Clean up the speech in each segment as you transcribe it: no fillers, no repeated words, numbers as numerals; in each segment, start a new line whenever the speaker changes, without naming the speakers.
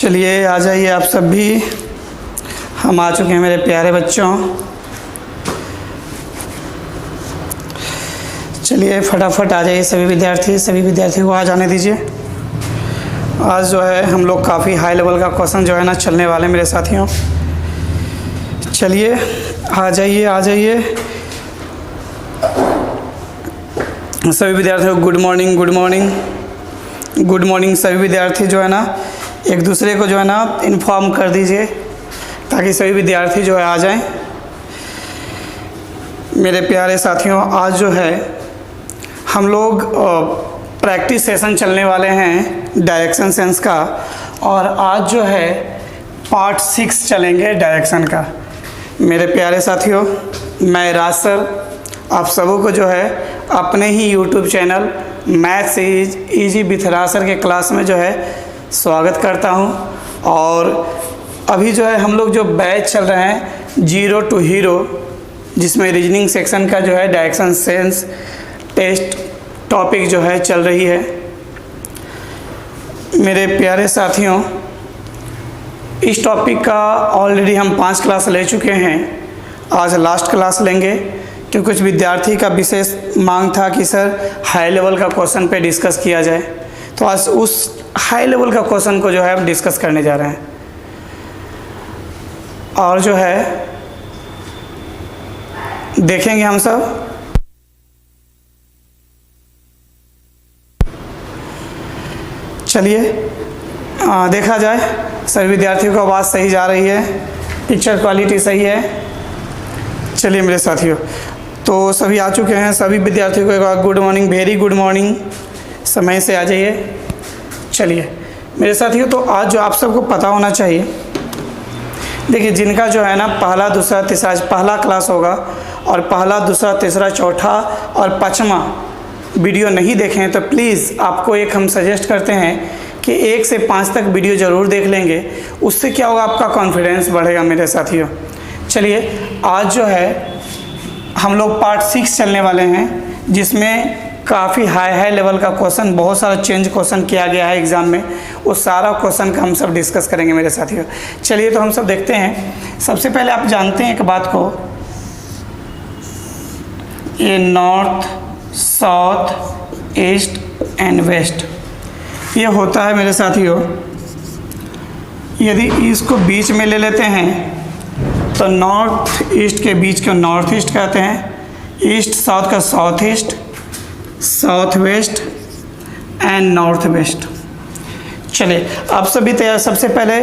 चलिए आ जाइए आप सब भी। हम आ चुके हैं मेरे प्यारे बच्चों। चलिए फटाफट आ जाइए सभी विद्यार्थी को आ जाने दीजिए। आज जो है हम लोग काफ़ी हाई लेवल का क्वेश्चन जो है ना चलने वाले मेरे साथियों। चलिए आ जाइए सभी विद्यार्थियों। गुड मॉर्निंग सभी विद्यार्थी जो है ना एक दूसरे को जो है ना इन्फॉर्म कर दीजिए ताकि सभी विद्यार्थी जो है आ जाएं। मेरे प्यारे साथियों, आज जो है हम लोग प्रैक्टिस सेशन चलने वाले हैं डायरेक्शन सेंस का, और आज जो है पार्ट 6 चलेंगे डायरेक्शन का। मेरे प्यारे साथियों, मैं राज सर आप सबों को जो है अपने ही YouTube channel maths easy with Raj sir के क्लास में जो है स्वागत करता हूं। और अभी जो है हम लोग जो बैच चल रहे हैं 0 to हीरो, जिसमें रीजनिंग सेक्शन का जो है डायरेक्शन सेंस टेस्ट टॉपिक जो है चल रही है। मेरे प्यारे साथियों, इस टॉपिक का ऑलरेडी हम 5 क्लास ले चुके हैं। आज लास्ट क्लास लेंगे क्योंकि कुछ विद्यार्थी का विशेष मांग था कि सर हाई लेवल का क्वेश्चन पे डिस्कस किया जाए, तो आज उस हाई लेवल का क्वेश्चन को जो है हम डिस्कस करने जा रहे हैं। और जो है देखेंगे हम सब। चलिए देखा जाए सभी विद्यार्थियों को आवाज़ सही जा रही है, पिक्चर क्वालिटी सही है। चलिए मेरे साथियों, तो सभी आ चुके हैं। सभी विद्यार्थियों को एक बार good morning, very good morning. समय से आ जाइए। चलिए मेरे साथियों, तो आज जो आप सबको पता होना चाहिए, देखिए जिनका जो है ना पहला दूसरा तीसरा आज पहला क्लास होगा और पहला दूसरा तीसरा चौथा और 5वां वीडियो नहीं देखे हैं तो प्लीज़ आपको एक हम सजेस्ट करते हैं कि 1 से 5 तक वीडियो ज़रूर देख लेंगे। उससे क्या होगा, आपका कॉन्फिडेंस बढ़ेगा मेरे साथियों। चलिए आज जो है हम लोग पार्ट 6 चलने वाले हैं, जिसमें काफ़ी हाई लेवल का क्वेश्चन, बहुत सारा चेंज क्वेश्चन किया गया है एग्ज़ाम में। उस सारा क्वेश्चन का हम सब डिस्कस करेंगे मेरे साथियों। चलिए तो हम सब देखते हैं। सबसे पहले आप जानते हैं एक बात को, ये north, south, east and west ये होता है मेरे साथियों। यदि इसको बीच में ले लेते हैं तो नॉर्थ ईस्ट के बीच को नॉर्थ ईस्ट कहते हैं, ईस्ट साउथ का south east, south west and north west. चलिए आप सभी तैयार। सबसे पहले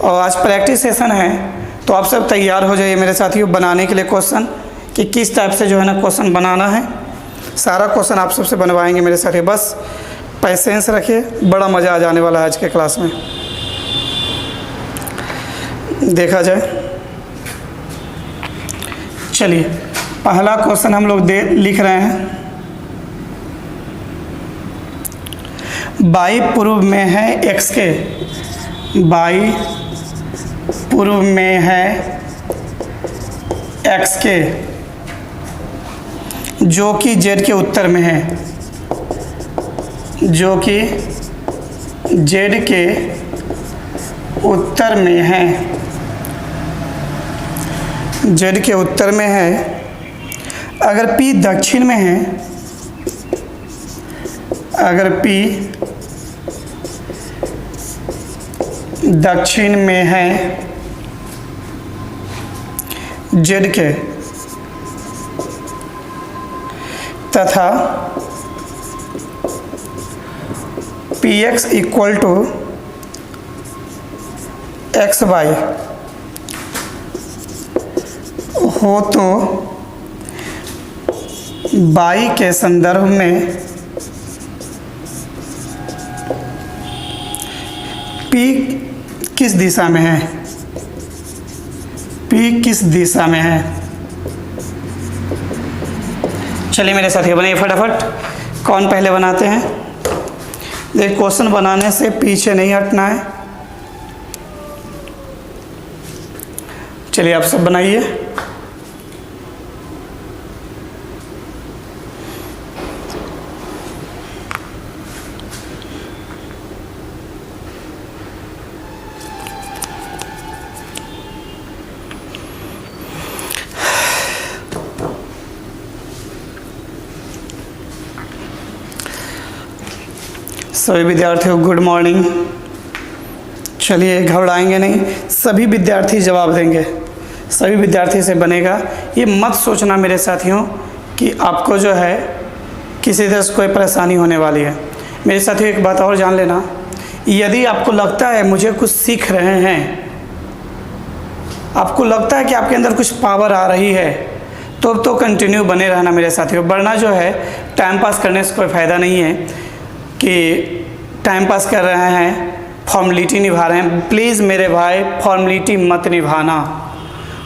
आज प्रैक्टिस सेशन है, तो आप सब तैयार हो जाइए मेरे साथियों बनाने के लिए क्वेश्चन, कि किस टाइप से जो है ना क्वेश्चन बनाना है। सारा क्वेश्चन आप सबसे बनवाएंगे मेरे साथियों, बस पेशेंस रखिए, बड़ा मज़ा आ जाने वाला है आज के क्लास में। देखा जाए। चलिए पहला क्वेश्चन हम लोग लिख रहे हैं। बाई पूर्व में है x के, बाई पूर्व में है x के, जो कि z के उत्तर में है, जो कि z के उत्तर में है, z के उत्तर में है। अगर p दक्षिण में है, अगर p दक्षिण में है z के, तथा px इक्वल टू xy हो, तो y के संदर्भ में p किस दिशा में है, p किस दिशा में है। चलिए मेरे साथियों बनाइए फटाफट। कौन पहले बनाते हैं? देखिए क्वेश्चन बनाने से पीछे नहीं हटना है। चलिए आप सब बनाइए। सभी विद्यार्थियों गुड मॉर्निंग। चलिए घबराएंगे नहीं, सभी विद्यार्थी जवाब देंगे, सभी विद्यार्थी से बनेगा। ये मत सोचना मेरे साथियों कि आपको जो है किसी तरह से कोई परेशानी होने वाली है। मेरे साथियों एक बात और जान लेना, यदि आपको लगता है मुझे कुछ सीख रहे हैं, आपको लगता है कि आपके अंदर कुछ पावर आ रही है, तो कंटिन्यू बने रहना मेरे साथियों। वरना जो है टाइम पास करने से कोई फ़ायदा नहीं है कि टाइम पास कर रहे हैं, फॉर्मेलिटी निभा रहे हैं। प्लीज़ मेरे भाई फॉर्मेलिटी मत निभाना,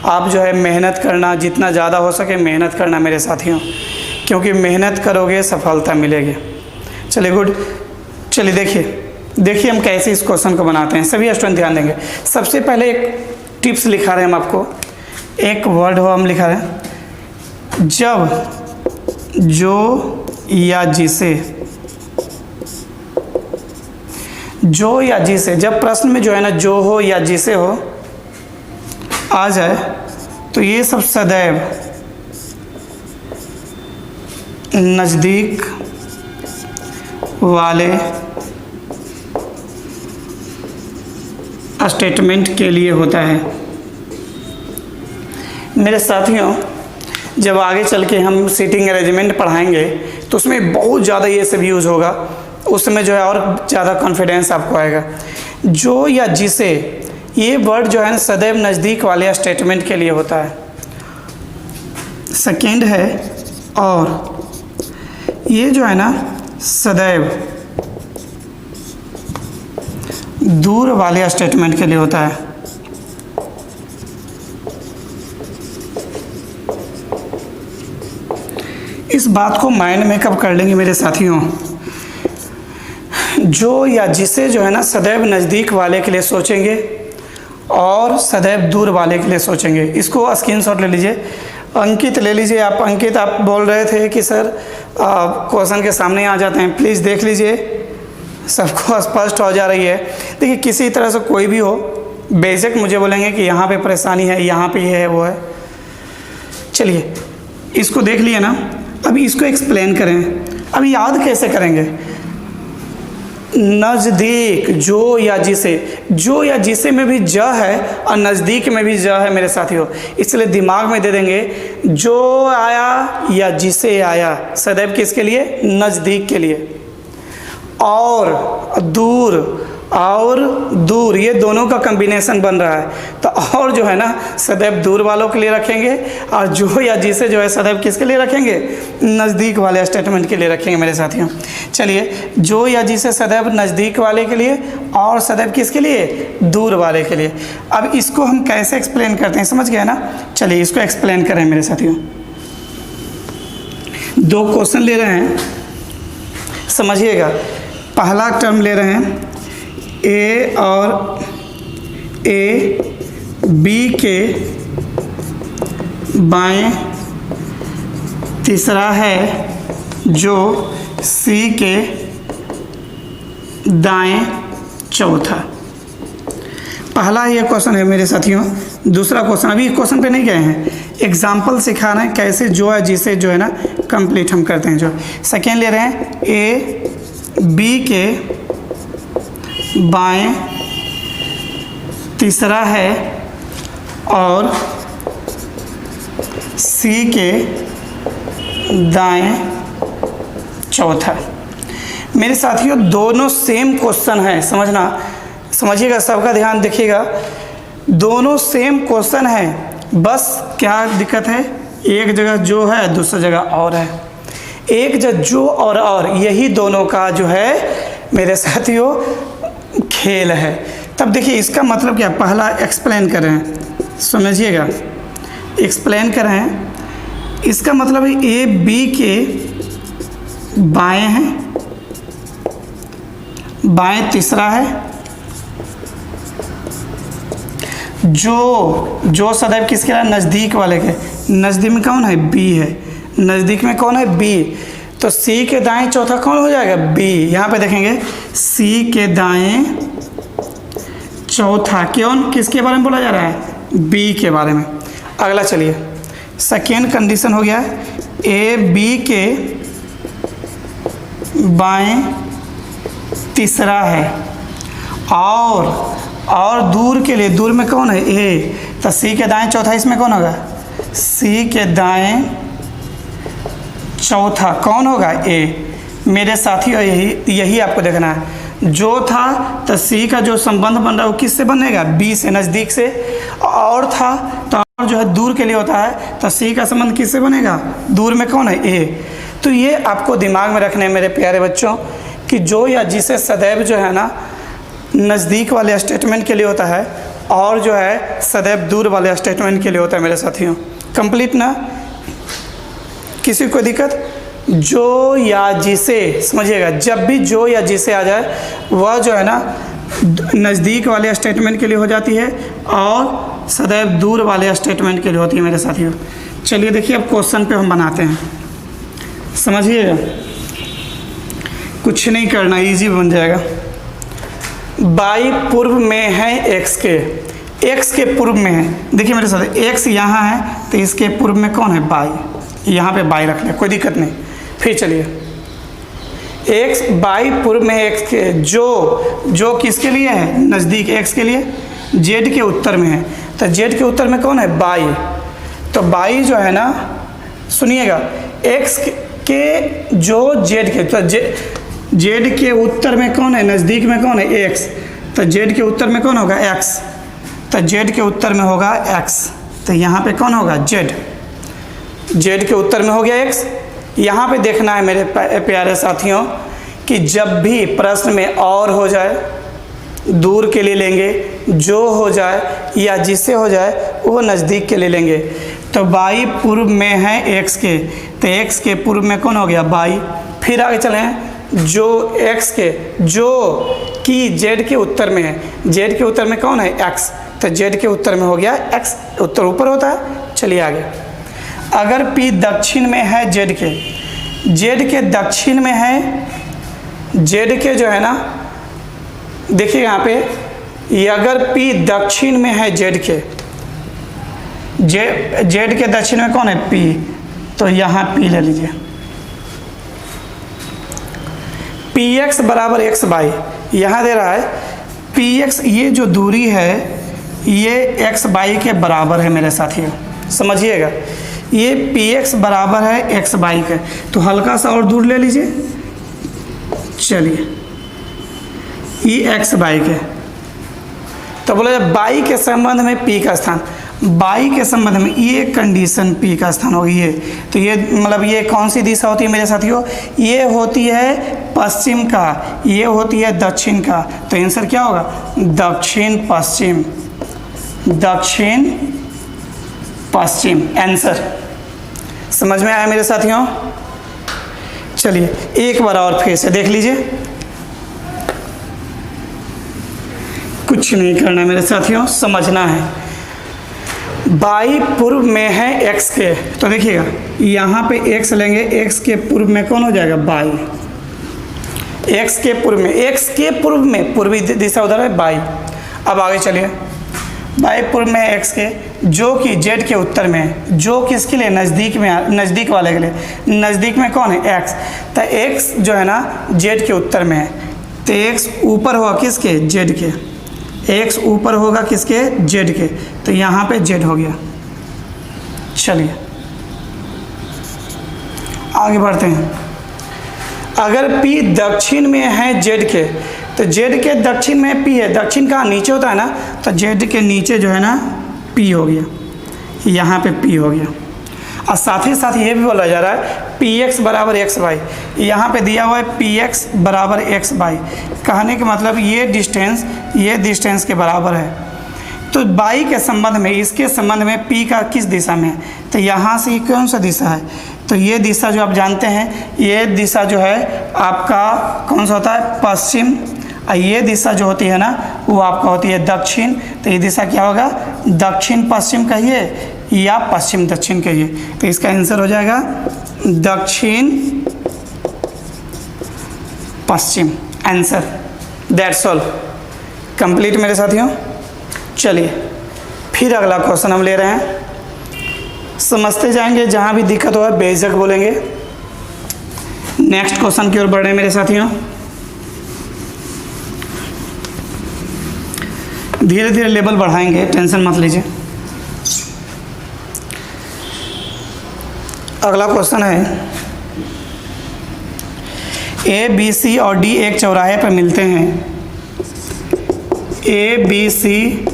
आप जो है मेहनत करना, जितना ज़्यादा हो सके मेहनत करना मेरे साथियों, क्योंकि मेहनत करोगे सफलता मिलेगी। चलिए गुड। चलिए देखिए हम कैसे इस क्वेश्चन को बनाते हैं। सभी स्टूडेंट ध्यान देंगे। सबसे पहले एक टिप्स लिखा रहे हैं हम आपको, एक वर्ड हो हम लिखा रहे हैं, जब जो या जिसे, जो या जिसे, जब प्रश्न में जो है ना जो हो या जिसे हो आ जाए तो ये सब सदैव नज़दीक वाले स्टेटमेंट के लिए होता है। मेरे साथियों जब आगे चल के हम सीटिंग अरेंजमेंट पढ़ाएंगे तो उसमें बहुत ज़्यादा ये सब यूज़ होगा, उसमें जो है और ज़्यादा कॉन्फिडेंस आपको आएगा। जो या जिसे, ये वर्ड जो है ना सदैव नज़दीक वाले स्टेटमेंट के लिए होता है। सेकेंड है और, ये जो है ना सदैव दूर वाले स्टेटमेंट के लिए होता है। इस बात को माइंड में कब कर लेंगे मेरे साथियों, जो या जिसे जो है ना सदैव नज़दीक वाले के लिए सोचेंगे और सदैव दूर वाले के लिए सोचेंगे। इसको स्क्रीनशॉट ले लीजिए। अंकित ले लीजिए आप। अंकित आप बोल रहे थे कि सर क्वेश्चन के सामने आ जाते हैं, प्लीज़ देख लीजिए, सबको स्पष्ट हो जा रही है। देखिए किसी तरह से कोई भी हो, बेशक मुझे बोलेंगे कि यहाँ पे परेशानी है, यहाँ पे ये है वो है। चलिए इसको देख लिए ना, अभी इसको एक्सप्लेन करें। अभी याद कैसे करेंगे, नज़दीक, जो या जिसे, जो या जिसे में भी ज है और नज़दीक में भी ज है मेरे साथियों, इसलिए दिमाग में दे देंगे जो आया या जिसे आया सदैव किसके लिए, नज़दीक के लिए। और दूर ये दोनों का कॉम्बिनेशन बन रहा है, तो और जो है ना सदैव दूर वालों के लिए रखेंगे और जो या जिसे जो है सदैव किसके लिए रखेंगे, नज़दीक वाले स्टेटमेंट के लिए रखेंगे मेरे साथियों। चलिए जो या जिसे सदैव नज़दीक वाले के लिए और सदैव किसके लिए, दूर वाले के लिए। अब इसको हम कैसे एक्सप्लेन करते हैं, समझ गए ना। चलिए इसको एक्सप्लेन करें मेरे साथियों। दो क्वेश्चन ले रहे हैं, समझिएगा। पहला टर्म ले रहे हैं ए और ए बी के बाएं, तीसरा है जो सी के दाएं, चौथा। पहला ये क्वेश्चन है मेरे साथियों। दूसरा क्वेश्चन, अभी क्वेश्चन पे नहीं गए हैं, एग्जाम्पल सिखा रहे हैं कैसे जो है जिसे जो है ना कंप्लीट हम करते हैं। जो सेकेंड ले रहे हैं ए बी के बाएं, तीसरा है और सी के दाएं, चौथा। मेरे साथियों दोनों सेम क्वेश्चन है, समझिएगा, सबका ध्यान देखिएगा। दोनों सेम क्वेश्चन है, बस क्या दिक्कत है, एक जगह जो है दूसरी जगह और है। एक जगह जो और यही दोनों का जो है मेरे साथियों खेल है। तब देखिए इसका मतलब क्या, पहला एक्सप्लेन कर रहे हैं, समझिएगा, एक्सप्लेन कर रहे हैं। इसका मतलब है ए बी के बाएं हैं, बाएं तीसरा है, जो सदैव किसके लिए, नज़दीक वाले के। नज़दीक में कौन है, बी है, नज़दीक में कौन है, बी। तो सी के दाएं चौथा कौन हो जाएगा, बी। यहाँ पे देखेंगे सी के दाएं चौथा, क्यों, किसके बारे में बोला जा रहा है, बी के बारे में। अगला चलिए सेकेंड कंडीशन हो गया, ए बी के बाएं तीसरा है। और दूर के लिए, दूर में कौन है? ए, तो सी के दाएं चौथा इसमें कौन होगा? सी के दाएं चौथा कौन होगा? ए। मेरे साथियों यही आपको देखना है। जो था तो सी का जो संबंध बन रहा है वो किससे बनेगा? बी से, नज़दीक से। और था तो और जो है दूर के लिए होता है, तो सी का संबंध किससे बनेगा? दूर में कौन है? ए। तो ये आपको दिमाग में रखने मेरे प्यारे बच्चों कि जो या जिसे सदैव जो है ना नज़दीक वाले स्टेटमेंट के लिए होता है और जो है सदैव दूर वाले स्टेटमेंट के लिए होता है मेरे साथियों। कंप्लीट ना? किसी को दिक्कत? जो या जिसे, समझिएगा, जब भी जो या जिसे आ जाए वह जो है ना नज़दीक वाले स्टेटमेंट के लिए हो जाती है और सदैव दूर वाले स्टेटमेंट के लिए होती है मेरे साथियों। चलिए देखिए अब क्वेश्चन पे हम बनाते हैं, समझिएगा, कुछ नहीं करना, इजी बन जाएगा। बाई पूर्व में है एक्स के पूर्व में है। देखिए मेरे साथ एक्स यहाँ है तो इसके पूर्व में कौन है? बाई। यहाँ पे बाई रख ले, कोई दिक्कत नहीं। फिर चलिए एक्स बाई पूर्व में एक्स के, जो किसके लिए है? नज़दीक, एक्स के लिए। जेड के उत्तर में है, तो जेड के उत्तर में कौन है? बाई। तो बाई जो है ना, सुनिएगा, एक्स के जो जेड के, तो जेड के उत्तर में कौन है? नज़दीक में कौन है? एक्स। तो जेड के उत्तर में कौन होगा? एक्स। तो जेड के उत्तर में होगा एक्स, तो यहाँ पे कौन होगा? जेड। जेड के उत्तर में हो गया एक्स। यहाँ पे देखना है मेरे प्यारे साथियों कि जब भी प्रश्न में और हो जाए, दूर के लिए लेंगे, जो हो जाए या जिससे हो जाए वो नज़दीक के लिए लेंगे। तो बाई पूर्व में है एक्स के, तो एक्स के पूर्व में कौन हो गया? बाई। फिर आगे चलें, जो एक्स के, जो कि जेड के उत्तर में है, जेड के उत्तर में कौन है? एक्स। तो जेड के उत्तर में हो गया एक्स, उत्तर ऊपर होता है। चलिए आगे, अगर P दक्षिण में है जेड के दक्षिण में है, जेड के जो है ना, देखिए यहाँ पे, ये अगर P दक्षिण में है जेड के, जेड के दक्षिण में कौन है? P। तो यहाँ P ले लीजिए। Px बराबर एक्स बाई, यहाँ दे रहा है Px, ये जो दूरी है ये एक्स बाई के बराबर है मेरे साथियों, समझिएगा। ये Px बराबर है एक्स बाई के, तो हल्का सा और दूर ले लीजिए। चलिए, ये एक्स बाई के, तो बोला बाई के संबंध में P का स्थान, बाई के संबंध में ये कंडीशन P का स्थान होगी ये। तो ये मतलब ये कौन सी दिशा होती है मेरे साथियों? ये होती है पश्चिम का, ये होती है दक्षिण का। तो आंसर क्या होगा? दक्षिण पश्चिम, दक्षिण पश्चिम आंसर। समझ में आया मेरे साथियों? चलिए एक बार और फिर से देख लीजिए, कुछ नहीं करना मेरे साथियों, समझना है। बाई पूर्व में है एक्स के, तो देखिएगा यहाँ पे एक्स लेंगे, एक्स के पूर्व में कौन हो जाएगा? बाई। एक्स के पूर्व में, एक्स के पूर्व में, पूर्वी दिशा उधर है बाई। अब आगे चलिए, बाई पूर्व में एक्स के, जो कि जेड के उत्तर में है, जो किसके लिए? नज़दीक में, नज़दीक वाले के लिए। नज़दीक में कौन है? एक्स। तो एक्स जो है ना जेड के उत्तर में है, तो एक्स ऊपर होगा किसके? जेड के। एक्स ऊपर होगा किसके? जेड के, तो यहाँ पे जेड हो गया। चलिए आगे बढ़ते हैं। अगर P दक्षिण में है जेड के, तो जेड के दक्षिण में P है, दक्षिण का नीचे होता है ना, तो जेड के नीचे जो है ना P हो गया, यहाँ पे P हो गया। और साथ ही साथ ये भी बोला जा रहा है Px बराबर एक्स बाई, यहाँ पे दिया हुआ है Px बराबर एक्स बाई, कहने का मतलब ये डिस्टेंस के बराबर है। तो बाई के संबंध में, इसके संबंध में P का किस दिशा में है? तो यहाँ से ये कौन सा दिशा है? तो ये दिशा जो आप जानते हैं, ये दिशा जो है आपका कौन सा होता है? पश्चिम। और ये दिशा जो होती है ना वो आपका होती है दक्षिण। तो ये दिशा क्या होगा? दक्षिण पश्चिम कहिए या पश्चिम दक्षिण कहिए। तो इसका आंसर हो जाएगा दक्षिण पश्चिम आंसर। दैट्स ऑल, कंप्लीट मेरे साथियों। चलिए फिर अगला क्वेश्चन हम ले रहे हैं, समझते जाएंगे, जहाँ भी दिक्कत हो बेझिझक बोलेंगे। नेक्स्ट क्वेश्चन की ओर बढ़ रहे हैं मेरे साथियों। धीरे धीरे लेवल बढ़ाएंगे, टेंशन मत लीजिए। अगला क्वेश्चन है, ए बी सी और डी एक चौराहे पर मिलते हैं। ए बी सी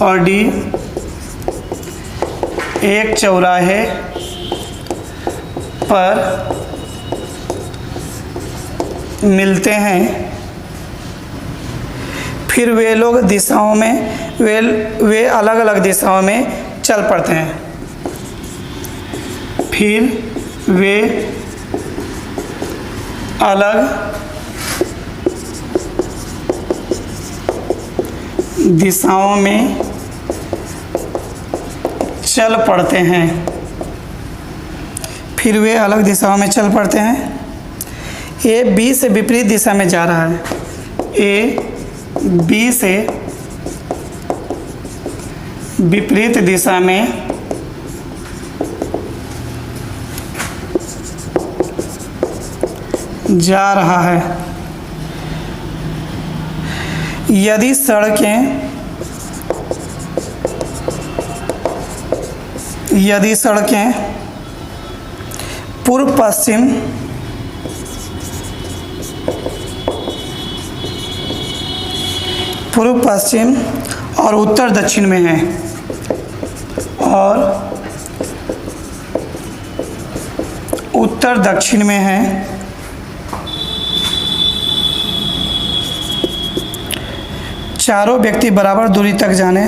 और डी एक चौराहे पर मिलते हैं, फिर वे लोग दिशाओं में वे अलग अलग दिशाओं में चल पड़ते हैं। फिर वे अलग दिशाओं में चल पड़ते हैं। फिर वे अलग दिशाओं में चल पड़ते हैं। ए बी से विपरीत दिशा में जा रहा है। ए बी से विपरीत दिशा में जा रहा है। यदि सड़कें पूर्व पश्चिम और उत्तर दक्षिण में हैं और उत्तर दक्षिण में हैं, चारों व्यक्ति बराबर दूरी तक जाने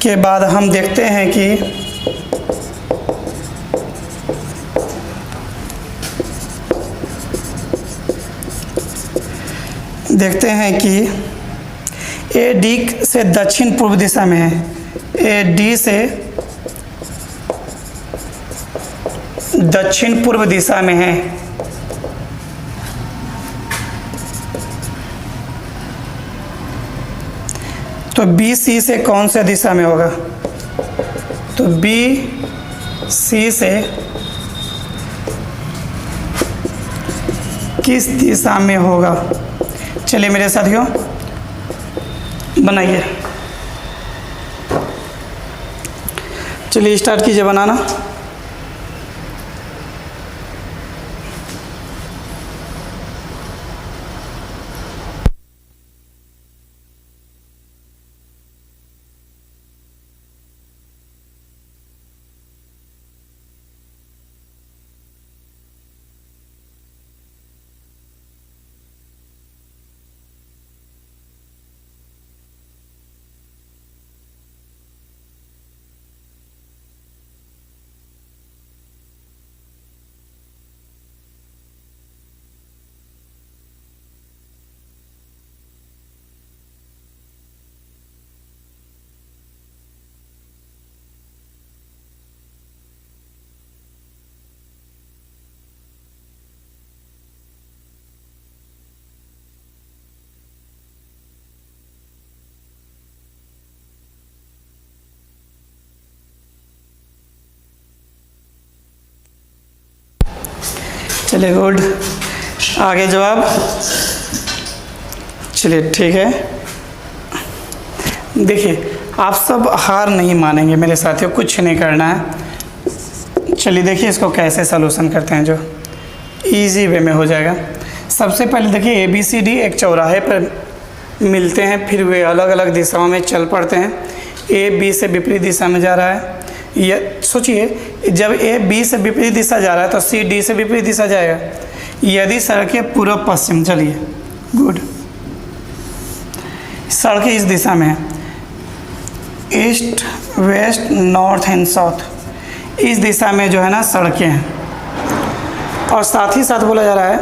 के बाद हम देखते हैं कि ए डी से दक्षिण पूर्व दिशा में है। ए डी से दक्षिण पूर्व दिशा में है। तो बी सी से कौन सा दिशा में होगा? तो बी सी से किस दिशा में होगा? चलिए मेरे साथियों बनाइए। चलिए स्टार्ट कीजिए बनाना। चलिए गुड, आगे जवाब। चलिए ठीक है। देखिए आप सब हार नहीं मानेंगे मेरे साथियों, कुछ नहीं करना है। चलिए देखिए इसको कैसे सलूशन करते हैं जो इजी वे में हो जाएगा। सबसे पहले देखिए ए बी सी डी एक चौराहे पर मिलते हैं, फिर वे अलग अलग दिशाओं में चल पड़ते हैं। ए बी से विपरीत दिशा में जा रहा है। ये सोचिए जब ए बी से विपरीत दिशा जा रहा है तो सी डी से विपरीत दिशा जाएगा। यदि सड़कें पूर्व पश्चिम, चलिए गुड, सड़कें इस दिशा में है, east west north and south, इस दिशा में जो है ना सड़कें हैं। और साथ ही साथ बोला जा रहा है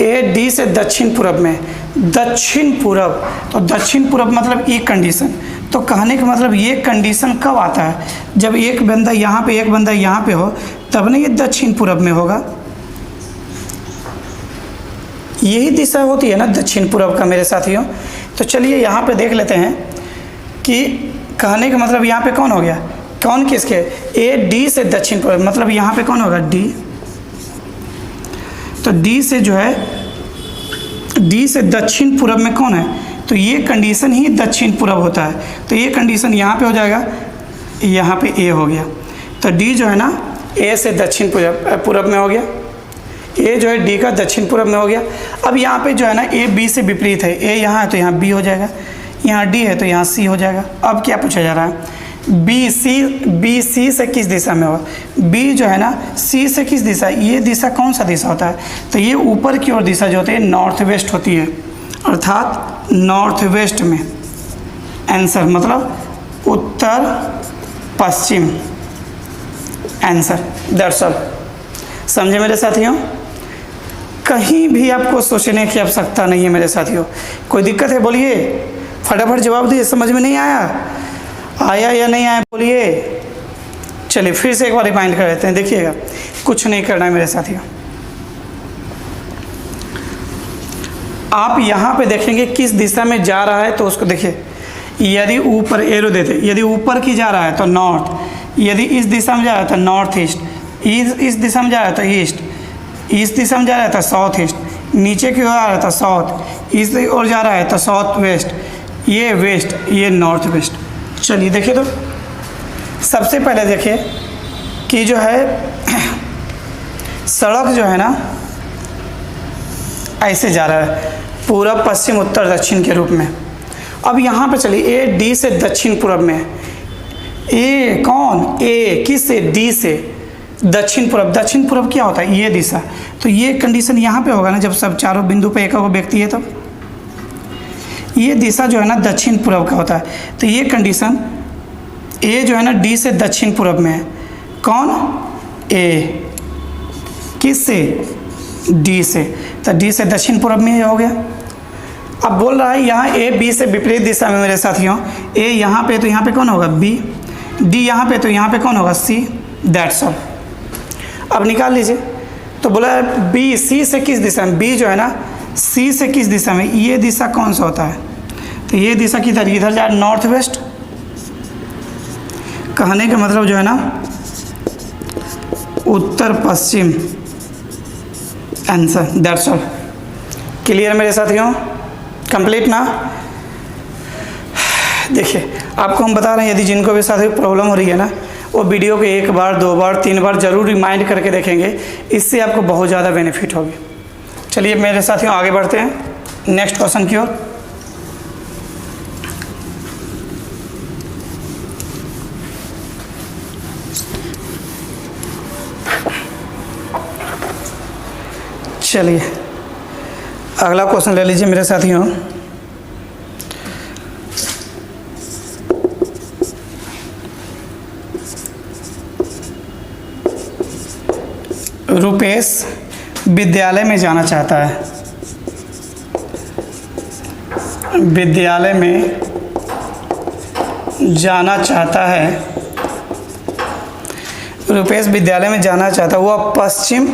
ए डी से दक्षिण पूर्व में, दक्षिण पूर्व, तो दक्षिण पूर्व मतलब ये कंडीशन। तो कहने का मतलब ये कंडीशन कब आता है? जब एक बंदा यहाँ पे एक बंदा यहाँ पे हो, तब ना ये दक्षिण पूर्व में होगा। यही दिशा होती है ना दक्षिण पूर्व का मेरे साथियों। तो चलिए यहाँ पे देख लेते हैं कि कहने का मतलब यहाँ पे कौन हो गया? कौन किसके, ए डी से दक्षिण पूर्व, मतलब यहाँ पे कौन होगा, डी। तो डी से जो है, डी से दक्षिण पूर्व में कौन है, तो ये कंडीशन ही दक्षिण पूर्व होता है। तो ये कंडीशन यहाँ पे हो जाएगा, यहाँ पे ए हो गया। तो डी जो है ना ए से दक्षिण पूर्व में हो गया, ए जो है डी का दक्षिण पूर्व में हो गया। अब यहाँ पे जो है ना ए बी से विपरीत है, ए यहाँ है तो यहाँ बी हो जाएगा, यहाँ डी है तो यहाँ सी हो जाएगा। अब क्या पूछा जा रहा है, बी सी से किस दिशा में होगा, बी जो है ना सी से किस दिशा, ये दिशा कौन सा दिशा होता है, तो ये ऊपर की ओर दिशा जो होती है नॉर्थ वेस्ट होती है, अर्थात नॉर्थ वेस्ट में। आंसर मतलब उत्तर पश्चिम, आंसर, दैट्स ऑल। समझे मेरे साथियों, कहीं भी आपको सोचने की आवश्यकता नहीं है मेरे साथियों। कोई दिक्कत है बोलिए, फटाफट जवाब दिए, समझ में नहीं आया या नहीं आया बोलिए। चलिए फिर से एक बार रिमाइंड कर देते हैं, देखिएगा कुछ नहीं करना है मेरे साथियों। आप यहाँ पे देखेंगे किस दिशा में जा रहा है तो उसको देखिए, यदि ऊपर एरो देते, यदि ऊपर की जा रहा है तो नॉर्थ, यदि इस दिशा में जा रहा है तो नॉर्थ ईस्ट, इस दिशा में जा रहा है तो ईस्ट, इस दिशा में जा रहा है तो साउथ ईस्ट, नीचे की ओर आ रहा है तो साउथ, इस ओर जा रहा है तो साउथ वेस्ट, ये वेस्ट, ये नॉर्थ वेस्ट। चलिए देखिए, तो सबसे पहले देखिए कि जो है सड़क जो है ना ऐसे जा रहा है, पूरब पश्चिम उत्तर दक्षिण के रूप में। अब यहाँ पे चलिए, ए डी से दक्षिण पूर्व में है, ए कौन, ए किस से, डी से दक्षिण पूर्व। दक्षिण पूर्व क्या होता है, ये दिशा। तो ये कंडीशन यहाँ पे होगा ना, जब सब चारों बिंदु पे एक व्यक्ति है, तब ये दिशा जो है ना दक्षिण पूर्व का होता है। तो ये कंडीशन ए जो है ना डी से दक्षिण पूर्व में है, कौन, ए किस से, डी से, तो डी से दक्षिण पूर्व में हो गया। अब बोल रहा है यहाँ ए बी से विपरीत दिशा में मेरे साथियों, ए यहाँ पे तो यहाँ पे कौन होगा, बी, डी यहाँ पे तो यहाँ पे कौन होगा, सी, दैट्स ऑल। अब निकाल लीजिए। तो बोला बी सी से किस दिशा में, बी जो है ना सी से किस दिशा में, ये दिशा कौन सा होता है, तो ये दिशा किधर, इधर जा, नॉर्थ वेस्ट। कहने का मतलब जो है ना उत्तर पश्चिम, आंसर, दैट्स ऑल। क्लियर मेरे साथियों, कंप्लीट ना। देखिए आपको हम बता रहे हैं, यदि जिनको भी साथियों प्रॉब्लम हो रही है ना, वो वीडियो को 1 बार 2 बार 3 बार ज़रूर रिमाइंड करके देखेंगे, इससे आपको बहुत ज़्यादा बेनिफिट होगी। चलिए मेरे साथियों आगे बढ़ते हैं नेक्स्ट क्वेश्चन की ओर। चलिए अगला क्वेश्चन ले लीजिए मेरे साथियों। रुपेश विद्यालय में जाना चाहता है, विद्यालय में जाना चाहता है, रुपेश विद्यालय में जाना चाहता है, वह पश्चिम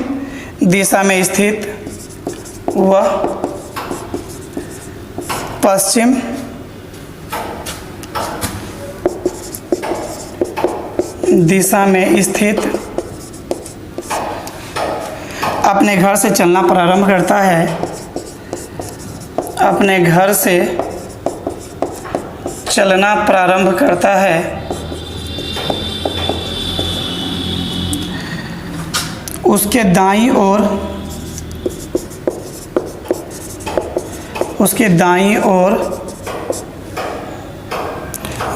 दिशा में स्थित, वह पश्चिम दिशा में स्थित अपने घर से चलना प्रारंभ करता है, अपने घर से चलना प्रारंभ करता है, उसके दाईं ओर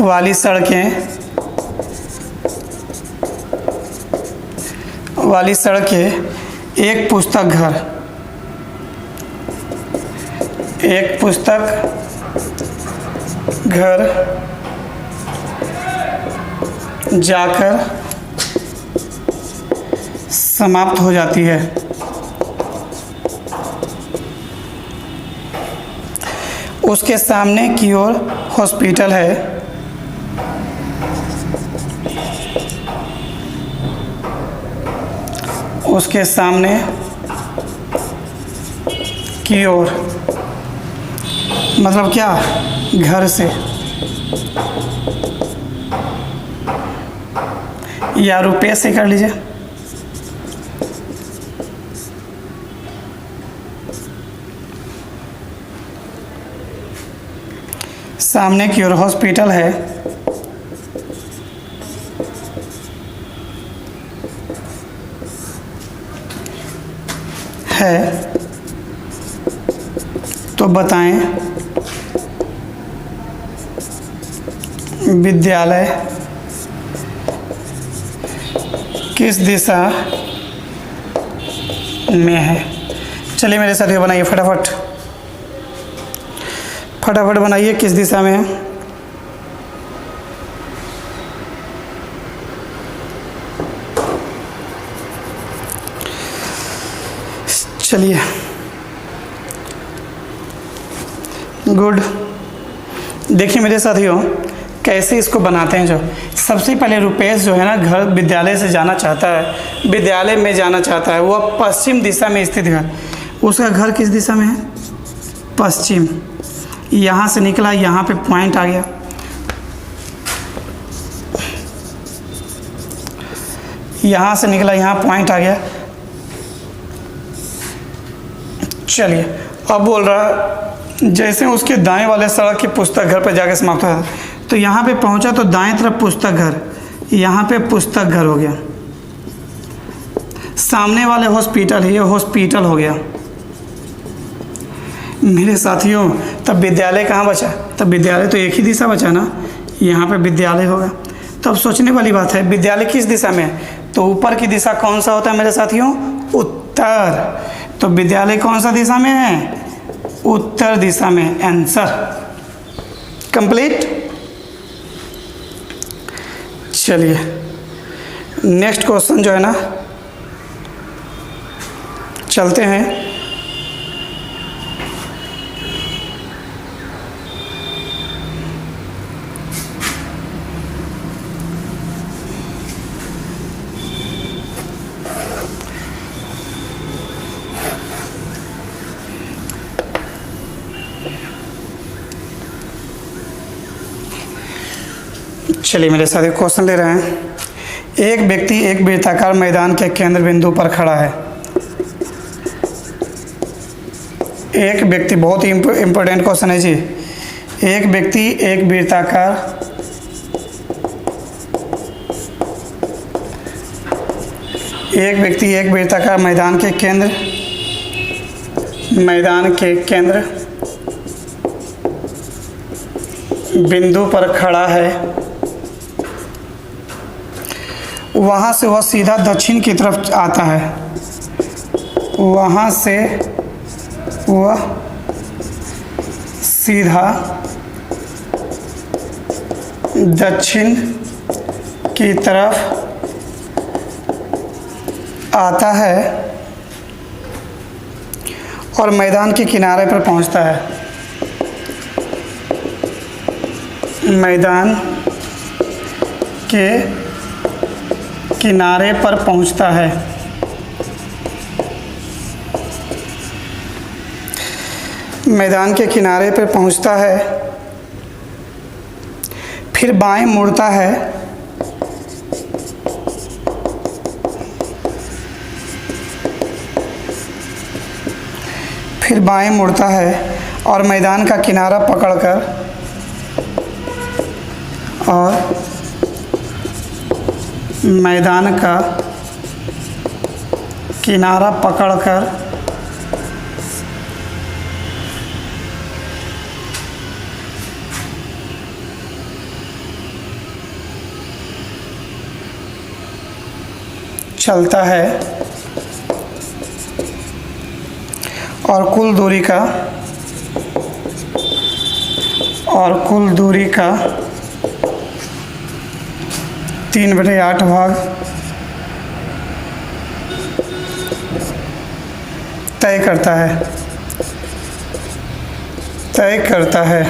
वाली सड़कें एक पुस्तक घर जाकर समाप्त हो जाती है। उसके सामने की ओर हॉस्पिटल है, उसके सामने की ओर मतलब क्या, घर से या रुपये से कर लीजिए। सामने की ओर हॉस्पिटल है, तो बताएं विद्यालय किस दिशा में है। चलिए मेरे साथ ये बनाइए, फटाफट फटाफट बनाइए, किस दिशा में है। चलिए गुड। देखिए मेरे साथियों कैसे इसको बनाते हैं। जो सबसे पहले रुपेश जो है ना घर विद्यालय से जाना चाहता है, विद्यालय में जाना चाहता है, वह पश्चिम दिशा में स्थित है। उसका घर किस दिशा में है? पश्चिम। यहाँ से निकला, यहाँ पे पॉइंट आ गया, यहाँ से निकला, यहाँ पॉइंट आ गया। चलिए अब बोल रहा जैसे उसके दाएं वाले सड़क की पुस्तक घर पर जाकर समाप्त हुआ, तो यहाँ पे पहुँचा तो दाएं तरफ पुस्तक घर, यहाँ पे पुस्तक घर हो गया। सामने वाले हॉस्पिटल, ये हॉस्पिटल हो गया। मेरे साथियों तब विद्यालय कहाँ बचा? तब विद्यालय तो एक ही दिशा बचा ना, यहाँ पे विद्यालय होगा। तो अब सोचने वाली बात है विद्यालय किस दिशा में है? तो ऊपर की दिशा कौन सा होता है मेरे साथियों? उत्तर। तो विद्यालय कौन सा दिशा में है? उत्तर दिशा में। Answer complete. चलिए नेक्स्ट क्वेश्चन जो है ना चलते हैं। चलिए मेरे साथ एक क्वेश्चन ले रहे हैं। एक व्यक्ति एक वृत्ताकार मैदान के केंद्र बिंदु पर खड़ा है। एक व्यक्ति, बहुत ही इम्पोर्टेंट क्वेश्चन है जी। एक व्यक्ति एक वृत्ताकार मैदान के केंद्र बिंदु पर खड़ा है। वहाँ से वह सीधा दक्षिण की तरफ आता है। वहाँ से वह सीधा दक्षिण की तरफ आता है और मैदान के किनारे पर पहुँचता है। मैदान के किनारे पर पहुंचता है। मैदान के किनारे पर पहुंचता है, फिर बाएं मुड़ता है। फिर बाएं मुड़ता है और मैदान का किनारा पकड़कर मैदान का किनारा पकड़कर चलता है और कुल दूरी का 3/8 भाग तय करता है।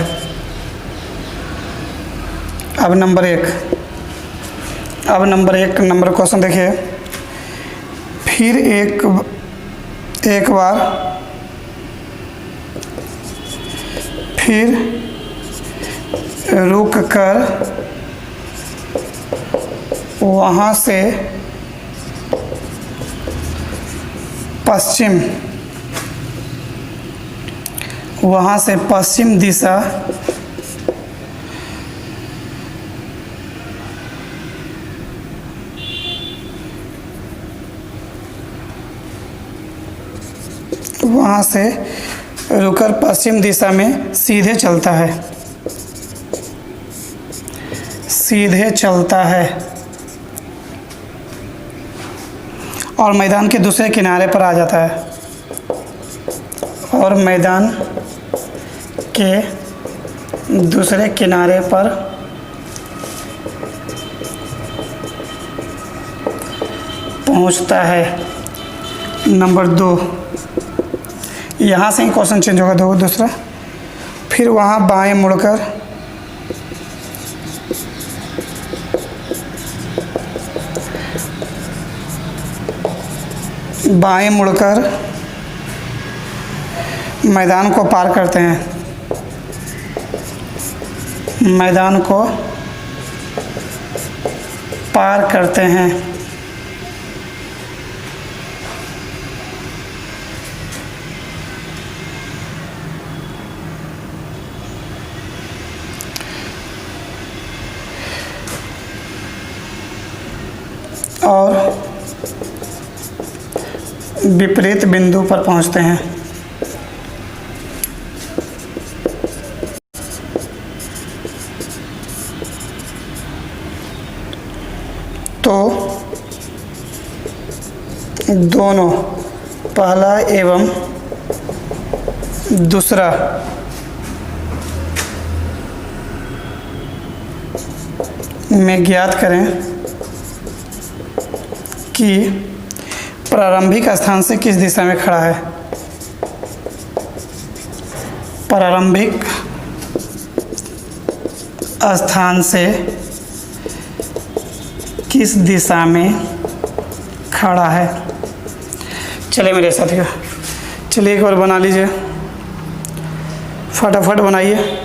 अब नंबर एक नंबर क्वेश्चन देखिए। फिर एक बार रुक कर वहाँ से पश्चिम, वहाँ से पश्चिम दिशा वहाँ से रुकर पश्चिम दिशा में सीधे चलता है, सीधे चलता है और मैदान के दूसरे किनारे पर आ जाता है, और मैदान के दूसरे किनारे पर पहुंचता है। नंबर 2, यहाँ से ही क्वेश्चन चेंज होगा दूसरा। फिर वहाँ बाएं मुड़कर मैदान को पार करते हैं, मैदान को पार करते हैं। और विपरीत बिंदु पर पहुंचते हैं। तो दोनों, पहला एवं दूसरा, में ज्ञात करें कि प्रारंभिक स्थान से किस दिशा में खड़ा है। प्रारंभिक स्थान से किस दिशा में खड़ा है। चलिए मेरे साथियों, चलिए एक बार बना लीजिए, फटाफट बनाइए।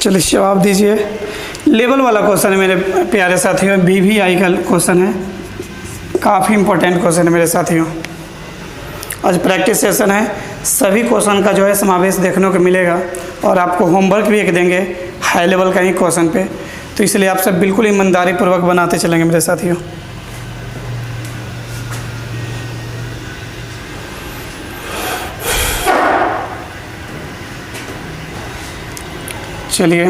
चलिए जवाब दीजिए। लेवल वाला क्वेश्चन है मेरे प्यारे साथियों, BVI का क्वेश्चन है, काफ़ी इंपॉर्टेंट क्वेश्चन है मेरे साथियों। आज प्रैक्टिस सेशन है, सभी क्वेश्चन का जो है समावेश देखने को मिलेगा और आपको होमवर्क भी एक देंगे हाई लेवल का ही क्वेश्चन पे, तो इसलिए आप सब बिल्कुल ईमानदारी पूर्वक बनाते चलेंगे मेरे साथियों। चलिए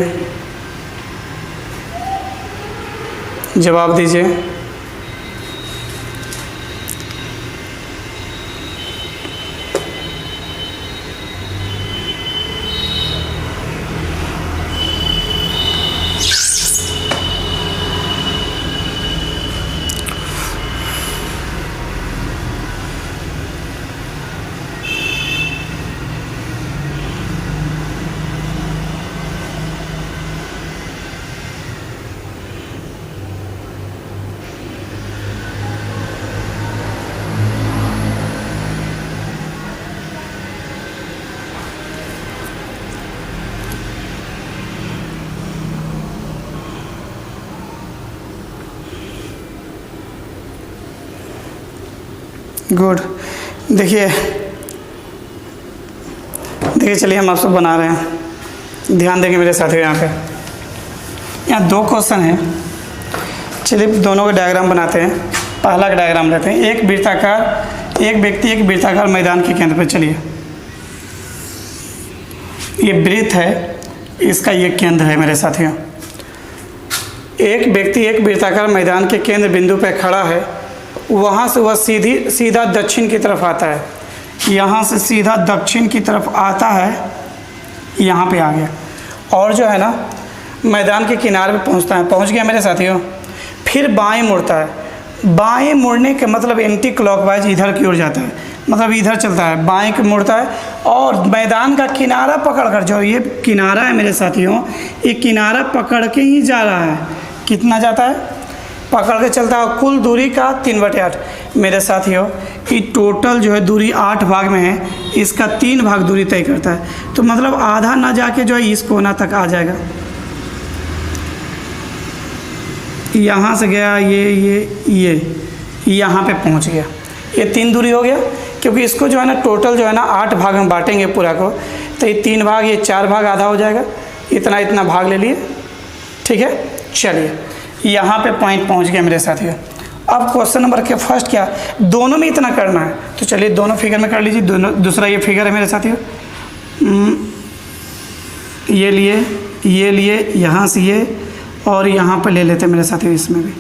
जवाब दीजिए। गुड। देखिए चलिए हम आप सब बना रहे हैं, ध्यान देंगे मेरे साथियों। यहाँ दो क्वेश्चन हैं, चलिए दोनों का डायग्राम बनाते हैं। पहला का डायग्राम लेते हैं। एक व्यक्ति एक वृत्ताकार मैदान के केंद्र पर, चलिए ये वृत्त है, इसका ये केंद्र है मेरे साथियों। एक व्यक्ति एक वृत्ताकार मैदान के केंद्र बिंदु पर खड़ा है, वहाँ से वह सीधा दक्षिण की तरफ आता है। यहाँ से सीधा दक्षिण की तरफ आता है, यहाँ पे आ गया और जो है ना मैदान के किनारे पे पहुँचता है। पहुँच गया मेरे साथियों। फिर बाएं मुड़ता है। बाएं मुड़ने के मतलब एंटी क्लॉकवाइज इधर की ओर जाता है, मतलब इधर चलता है, बाएं की मुड़ता है और मैदान का किनारा पकड़कर, जो ये किनारा है मेरे साथियों, ये किनारा पकड़ के ही जा रहा है। कितना जाता है? पकड़ के चलता है। कुल दूरी का 3/8 मेरे साथियों। ये टोटल जो है दूरी 8 भाग में है, इसका 3 भाग दूरी तय करता है। तो मतलब आधा ना जाके जो है इस कोना तक आ जाएगा। यहाँ से गया ये यहाँ पे पहुँच गया। ये 3 दूरी हो गया, क्योंकि इसको जो है ना टोटल जो है ना 8 भाग में बांटेंगे पूरा को, तो ये 3 भाग, ये 4 भाग, आधा हो जाएगा, इतना भाग ले लिए। ठीक है, चलिए यहाँ पे पॉइंट पहुँच गया मेरे साथियों। अब क्वेश्चन नंबर के फर्स्ट क्या, दोनों में इतना करना है, तो चलिए दोनों फिगर में कर लीजिए। दोनों, दूसरा ये फिगर है मेरे साथियों, ये लिए यहाँ से ये और यहाँ पर ले लेते हैं मेरे साथियों, इसमें भी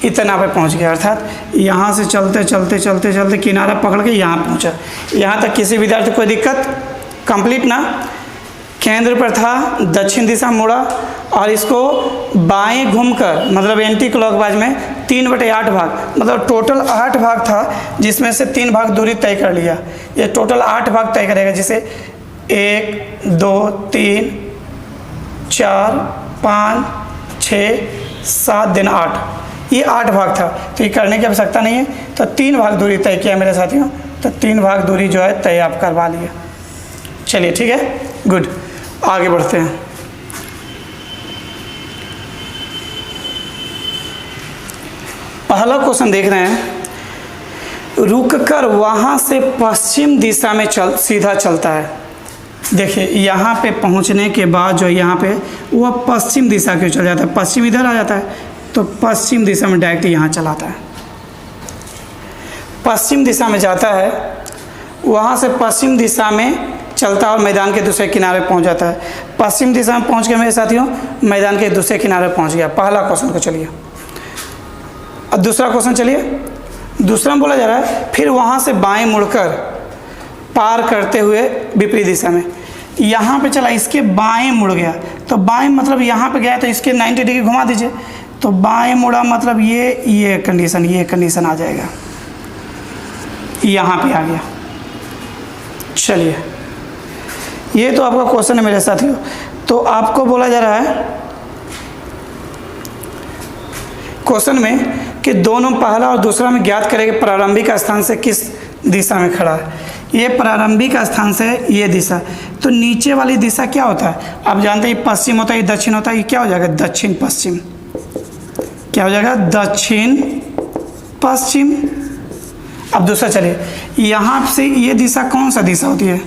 इतना पे पहुँच गया। अर्थात यहाँ से चलते किनारा पकड़ के यहाँ पहुँचा। यहाँ तक किसी विद्यार्थी को कोई दिक्कत? कंप्लीट ना? केंद्र पर था, दक्षिण दिशा मुड़ा और इसको बाएं घूमकर, मतलब एंटी क्लॉकवाइज में 3/8 भाग, मतलब टोटल 8 भाग था, जिसमें से 3 भाग दूरी तय कर लिया। ये टोटल 8 भाग तय करेगा, जिसे 1 2 3 4 5 6 7 दिन 8, ये 8 भाग था, तो ये करने की आवश्यकता नहीं है। तो 3 भाग दूरी तय किया मेरे साथियों, तो 3 भाग दूरी जो है तय आप करवा लिए। चलिए ठीक है, गुड, आगे बढ़ते हैं। पहला क्वेश्चन देख रहे हैं, रुककर वहाँ से पश्चिम दिशा में सीधा चलता है। देखिए यहाँ पे पहुँचने के बाद जो यहाँ पे वह पश्चिम दिशा क्यों चल जाता है? पश्चिम इधर आ जाता है, तो पश्चिम दिशा में डायरेक्ट यहाँ चलाता है। पश्चिम दिशा में जाता है, वहाँ से पश्चिम दिशा में चलता और मैदान के दूसरे किनारे पहुँच जाता है। पश्चिम दिशा में पहुँच के मेरे साथियों मैदान के दूसरे किनारे पहुँच गया। पहला क्वेश्चन को चलिए। अब दूसरा क्वेश्चन चलिए। दूसरा में बोला जा रहा है, फिर वहाँ से बाएं मुड़कर पार करते हुए विपरीत दिशा में, यहाँ पे चला, इसके बाएं मुड़ गया, तो बाएं मतलब यहाँ पे गया तो इसके 90 डिग्री घुमा दीजिए, तो बाएं मुड़ा मतलब ये कंडीशन आ जाएगा, यहाँ पे आ गया। चलिए ये तो आपका क्वेश्चन है मेरे साथियों। तो आपको बोला जा रहा है क्वेश्चन में कि दोनों पहला और दूसरा में ज्ञात करें कि प्रारंभिक स्थान से किस दिशा में खड़ा है। ये प्रारंभिक स्थान से ये दिशा, तो नीचे वाली दिशा क्या होता है? आप जानते हैं पश्चिम होता है, ये दक्षिण होता है, ये क्या हो जाएगा? दक्षिण पश्चिम। क्या हो जाएगा? दक्षिण पश्चिम। अब दूसरा चलिए, यहाँ से ये दिशा कौन सा दिशा होती है?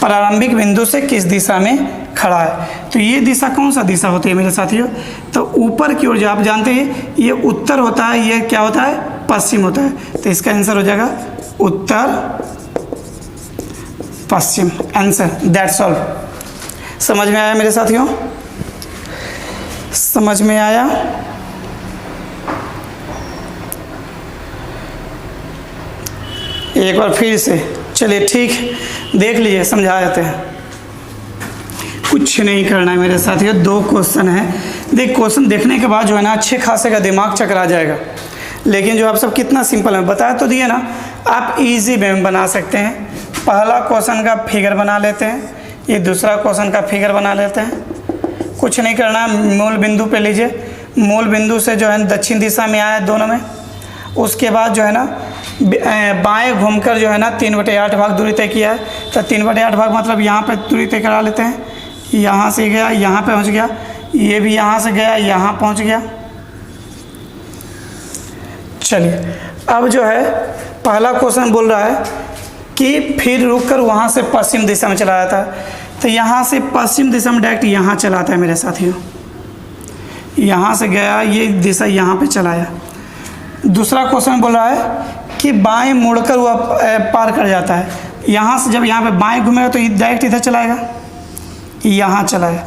प्रारंभिक बिंदु से किस दिशा में खड़ा है, तो ये दिशा कौन सा दिशा होती है मेरे साथियों? तो ऊपर की ओर, जो आप जानते हैं ये उत्तर होता है, ये क्या होता है? पश्चिम होता है, तो इसका आंसर हो जाएगा उत्तर पश्चिम। Answer, that's all. समझ में आया मेरे साथियों? समझ में आया? एक बार फिर से चलिए, ठीक, देख लीजिए, समझा देते हैं। कुछ नहीं करना है मेरे साथियों, 2 क्वेश्चन है। देख, क्वेश्चन देखने के बाद जो है ना अच्छे खासे का दिमाग चकरा जाएगा, लेकिन जो आप सब कितना सिंपल है, बता तो दिए ना, आप इजी वे में बना सकते हैं। पहला क्वेश्चन का फिगर बना लेते हैं, ये दूसरा क्वेश्चन का फिगर बना लेते हैं। कुछ नहीं करना, मूल बिंदु पे लीजिए, मूल बिंदु से जो है दक्षिण दिशा में आया दोनों में, उसके बाद जो है ना बाएं घूमकर जो है ना 3/8 भाग दूरी तय किया है, तो 3/8 भाग मतलब यहाँ पे दूरी तय करा लेते हैं। यहाँ से गया, यहाँ पे पहुँच गया, ये भी यहाँ से गया, यहाँ पहुँच गया। चलिए अब जो है पहला क्वेश्चन बोल रहा है कि फिर रुककर वहाँ से पश्चिम दिशा में चला जाता है, तो यहाँ से पश्चिम दिशा में डायरेक्ट यहाँ चलाता है मेरे साथियों। यहाँ से गया, ये दिशा यहाँ पे चलाया। दूसरा क्वेश्चन बोल रहा है कि बाएं मुड़कर वह पार कर जाता है। यहाँ से जब यहाँ पे बाएं घूमेगा तो डायरेक्ट इधर चलाएगा, यहाँ चलाया।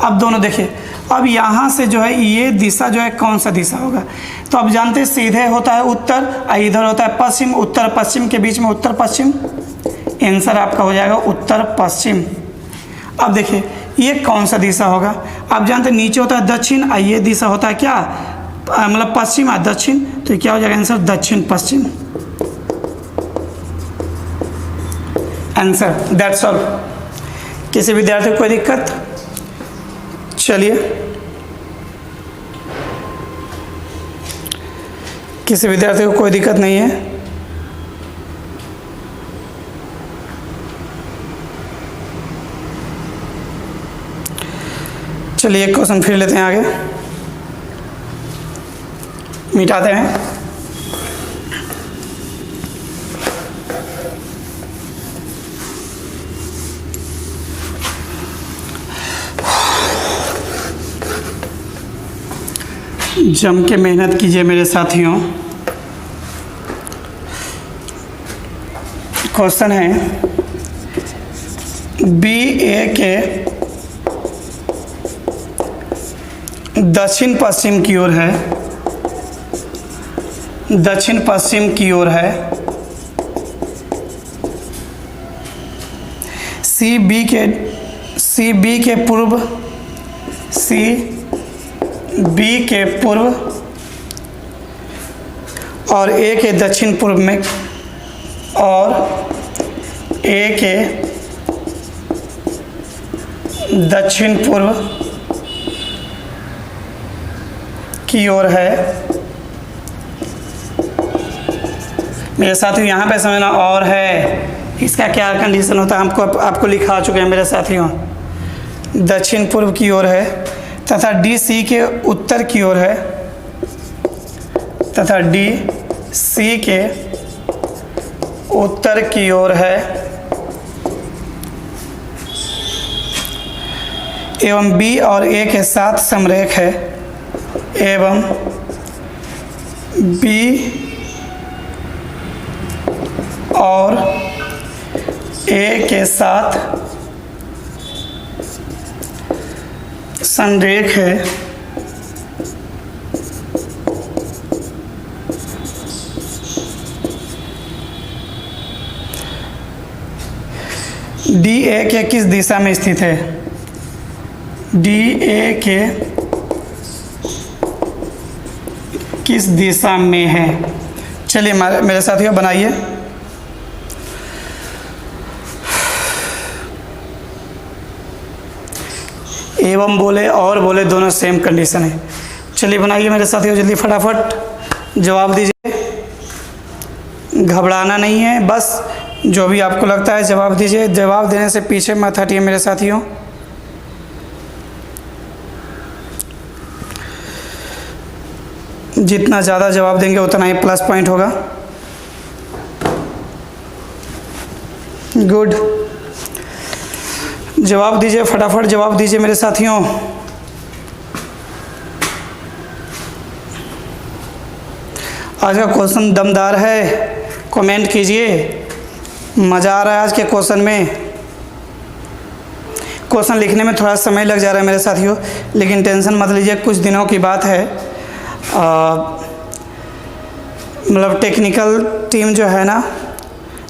अब दोनों देखिए, अब यहाँ से जो है ये दिशा जो है कौन सा दिशा होगा? तो अब जानते हैं सीधे होता है उत्तर और इधर होता है पश्चिम, उत्तर पश्चिम के बीच में उत्तर पश्चिम। आंसर आपका हो जाएगा उत्तर पश्चिम। अब देखिए ये कौन सा दिशा होगा? आप जानते हैं नीचे होता है दक्षिण और ये दिशा होता है क्या, मतलब पश्चिम और दक्षिण, तो क्या हो जाएगा आंसर? दक्षिण पश्चिम। Answer, that's all. किसी विद्यार्थी को कोई दिक्कत? चलिए, किसी विद्यार्थी को कोई दिक्कत नहीं है? चलिए एक क्वेश्चन फिर लेते हैं आगे। मिटाते हैं। जम के मेहनत कीजिए मेरे साथियों। क्वेश्चन है BA के दक्षिण पश्चिम की ओर है, दक्षिण पश्चिम की ओर है। CB के पूर्व, CB के पूर्व और A के दक्षिण पूर्व में, और A के दक्षिण पूर्व की ओर है। मेरे साथियों यहाँ पे समझना और है, इसका क्या कंडीशन होता है आपको लिखा चुके हैं मेरे साथियों। दक्षिण पूर्व की ओर है तथा DC के उत्तर की ओर है, तथा DC के उत्तर की ओर है, एवं B और A के साथ समरेख है, एवं B और A के साथ संरेख है। DA के किस दिशा में स्थित है? DA के किस दिशा में है? चलिए मेरे साथियों बनाइए। एवं बोले और बोले दोनों सेम कंडीशन है। चलिए बनाइए मेरे साथियों, जल्दी फटाफट जवाब दीजिए। घबराना नहीं है, बस जो भी आपको लगता है जवाब दीजिए। जवाब देने से पीछे मत हटिए मेरे साथियों। जितना ज़्यादा जवाब देंगे उतना ही प्लस पॉइंट होगा। गुड, जवाब दीजिए, फटाफट जवाब दीजिए मेरे साथियों। आज का क्वेश्चन दमदार है, कमेंट कीजिए। मज़ा आ रहा है आज के क्वेश्चन में। क्वेश्चन लिखने में थोड़ा समय लग जा रहा है मेरे साथियों, लेकिन टेंशन मत लीजिए, कुछ दिनों की बात है। मतलब टेक्निकल टीम जो है ना,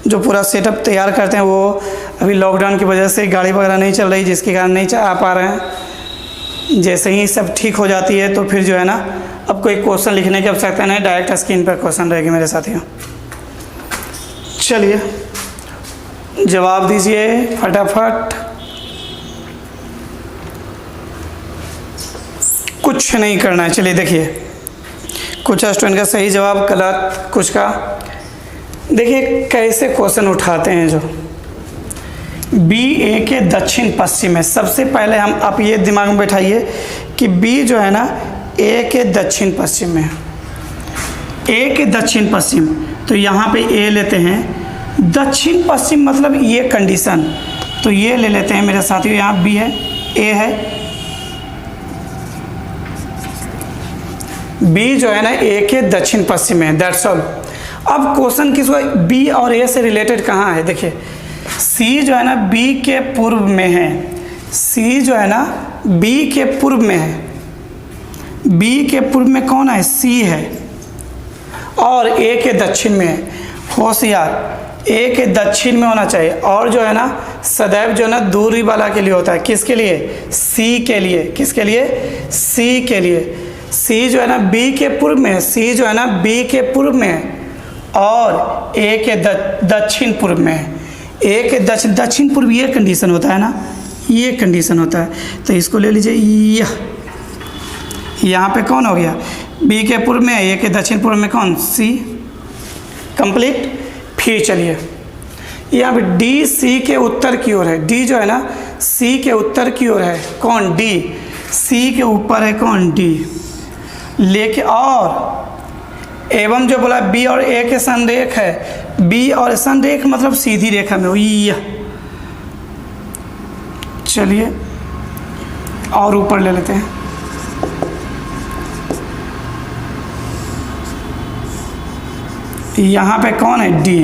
जो पूरा सेटअप तैयार करते हैं, वो अभी लॉकडाउन की वजह से गाड़ी वगैरह नहीं चल रही, जिसके कारण नहीं आ पा रहे हैं। जैसे ही सब ठीक हो जाती है तो फिर जो है ना, अब कोई क्वेश्चन लिखने की आवश्यकता नहीं, डायरेक्ट स्क्रीन पर क्वेश्चन रहेगी मेरे साथियों। चलिए जवाब दीजिए फटाफट। कुछ नहीं करना है। चलिए देखिए, कुछ स्टूडेंट का सही जवाब, गलत कुछ का। देखिए कैसे क्वेश्चन उठाते हैं जो BA के दक्षिण पश्चिम है। सबसे पहले आप ये दिमाग में बैठाइए कि B जो है ना A के दक्षिण पश्चिम में है। A के दक्षिण पश्चिम, तो यहाँ पे A लेते हैं। दक्षिण पश्चिम मतलब ये कंडीशन, तो ये ले लेते हैं मेरे साथियों। यहाँ B है, A है। B जो है ना A के दक्षिण पश्चिम में, दैट्स ऑल। अब क्वेश्चन किसको B और A से रिलेटेड कहाँ है? देखिए C जो है ना B के पूर्व में है, C जो है ना B के पूर्व में है। B के पूर्व में कौन है? C है। और A के दक्षिण में है। होशियार, A के दक्षिण में होना चाहिए। और जो है ना सदैव जो है ना दूरी वाला के लिए होता है। किसके लिए? C के लिए। किसके लिए? C के लिए। C जो है ना B के पूर्व में है, C जो है ना B के पूर्व में है, और A के दक्षिण पूर्व में है। A के दक्षिण पूर्व, ये कंडीशन होता है ना, ये कंडीशन होता है। तो इसको ले लीजिए, यह यहाँ पे कौन हो गया? B के पूर्व में, A के दक्षिण पूर्व में कौन? C। कंप्लीट। फिर चलिए यहाँ पे D C के उत्तर की ओर है। D जो है ना C के उत्तर की ओर है। कौन? D। C के ऊपर है कौन? D। लेके और एवं जो बोला बी और ए के संरेख है, बी और संरेख मतलब सीधी रेखा में हुई। चलिए और ऊपर ले लेते हैं। यहाँ पे कौन है, डी।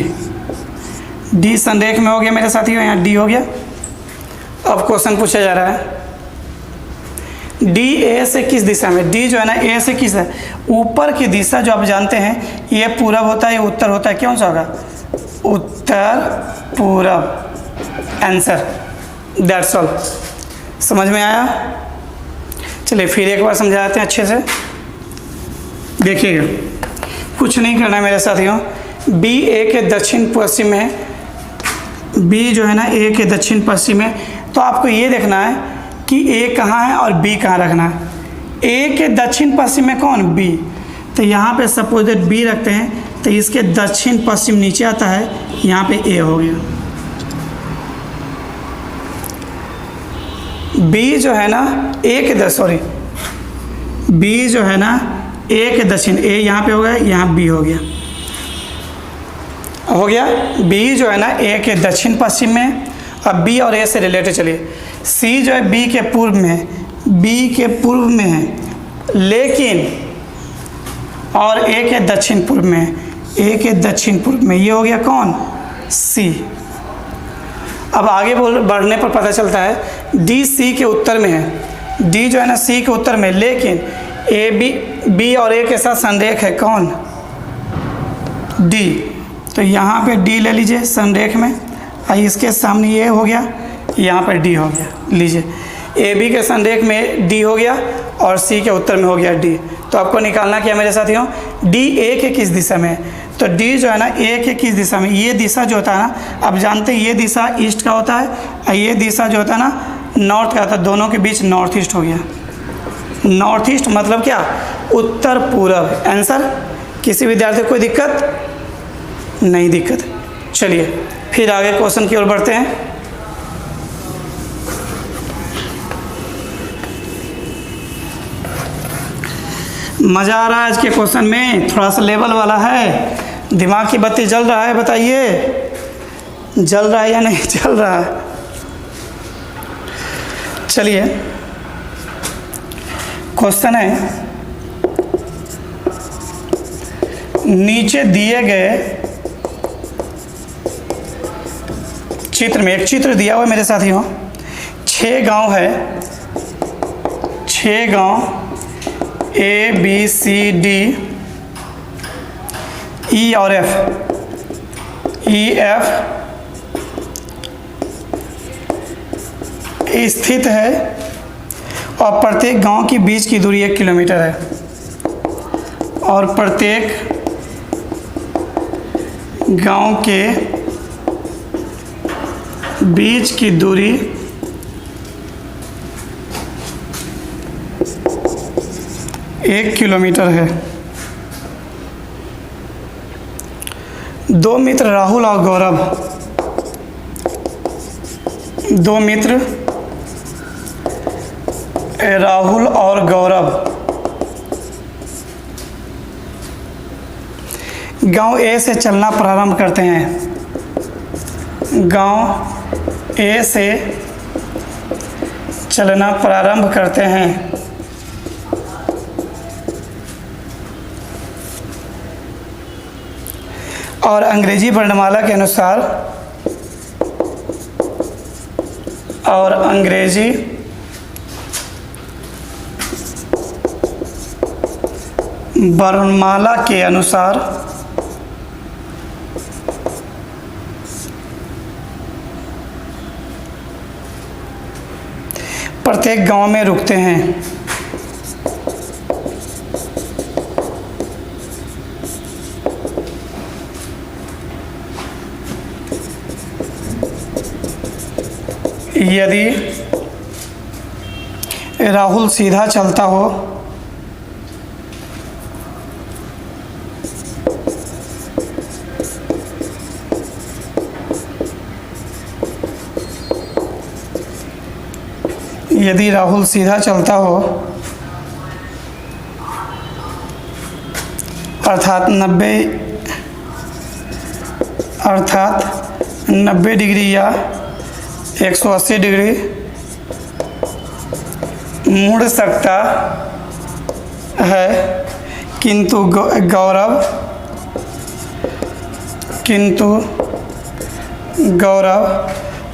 डी संरेख में हो गया मेरे साथियों, यहाँ डी हो गया। अब क्वेश्चन पूछा जा रहा है डी ए से किस दिशा में, डी जो है ना ए से किस है, ऊपर की दिशा जो आप जानते हैं ये पूरब होता है, ये उत्तर होता है, कौन सा होगा, उत्तर पूरब। Answer, that's all. समझ में आया? चलिए फिर एक बार समझाते हैं अच्छे से, देखिएगा। कुछ नहीं करना है मेरे साथियों, बी ए के दक्षिण पश्चिम में है, बी जो है ना ए के दक्षिण पश्चिम में, तो आपको ये देखना है कि ए कहाँ है और बी कहाँ रखना है। ए के दक्षिण पश्चिम में कौन, बी, तो यहाँ पे सपोज दैट बी रखते हैं तो इसके दक्षिण पश्चिम नीचे आता है, यहाँ पे ए हो गया। बी जो है ना ए के सॉरी बी जो है ना ए के दक्षिण, ए यहाँ पे हो गया, यहाँ बी हो गया, हो गया। बी जो है ना ए के दक्षिण पश्चिम में, अब बी और ए से रिलेटेड चलिए। सी जो है बी के पूर्व में है, बी के पूर्व में है, लेकिन और ए के दक्षिण पूर्व में है, ए के दक्षिण पूर्व में, ये हो गया कौन, सी। अब आगे बढ़ने पर पता चलता है डी सी के उत्तर में है, डी जो है ना सी के उत्तर में, लेकिन ए बी और ए के साथ संरेख है, कौन, डी। तो यहाँ पे डी ले लीजिए संरेख में, इसके सामने ये हो गया, यहाँ पर डी हो गया, लीजिए ए बी के संरेख में डी हो गया और सी के उत्तर में हो गया डी। तो आपको निकालना क्या मेरे साथियों, डी ए के किस दिशा में है, तो डी जो है ना ए के किस दिशा में, ये दिशा जो होता है ना, अब जानते हैं ये दिशा ईस्ट का होता है और ये दिशा जो होता है ना नॉर्थ का होता है, दोनों के बीच नॉर्थ ईस्ट हो गया। नॉर्थ ईस्ट मतलब क्या, उत्तर पूरब। आंसर। किसी विद्यार्थी को कोई दिक्कत नहीं, दिक्कत। चलिए फिर आगे क्वेश्चन की ओर बढ़ते हैं। मज़ा आ रहा है आज के क्वेश्चन में, थोड़ा सा लेवल वाला है, दिमाग की बत्ती जल रहा है, बताइए जल रहा है या नहीं जल रहा है। चलिए क्वेश्चन है, नीचे दिए गए चित्र में, एक चित्र दिया हुआ है मेरे साथियों, 6 गांव है, 6 गांव A B C D E और एफ, ई एफ स्थित है और प्रत्येक गांव की बीच की दूरी 1 किलोमीटर है और प्रत्येक गांव के बीच की दूरी 1 किलोमीटर है। 2 मित्र राहुल और गौरव, 2 मित्र राहुल और गौरव गांव ए से चलना प्रारंभ करते हैं। गांव ए से चलना प्रारंभ करते हैं। और अंग्रेजी वर्णमाला के अनुसार, और अंग्रेजी वर्णमाला के अनुसार प्रत्येक गांव में रुकते हैं। यदि राहुल सीधा चलता हो यदि राहुल सीधा चलता हो अर्थात 90 डिग्री या 180 डिग्री मुड़ सकता है, किंतु गौरव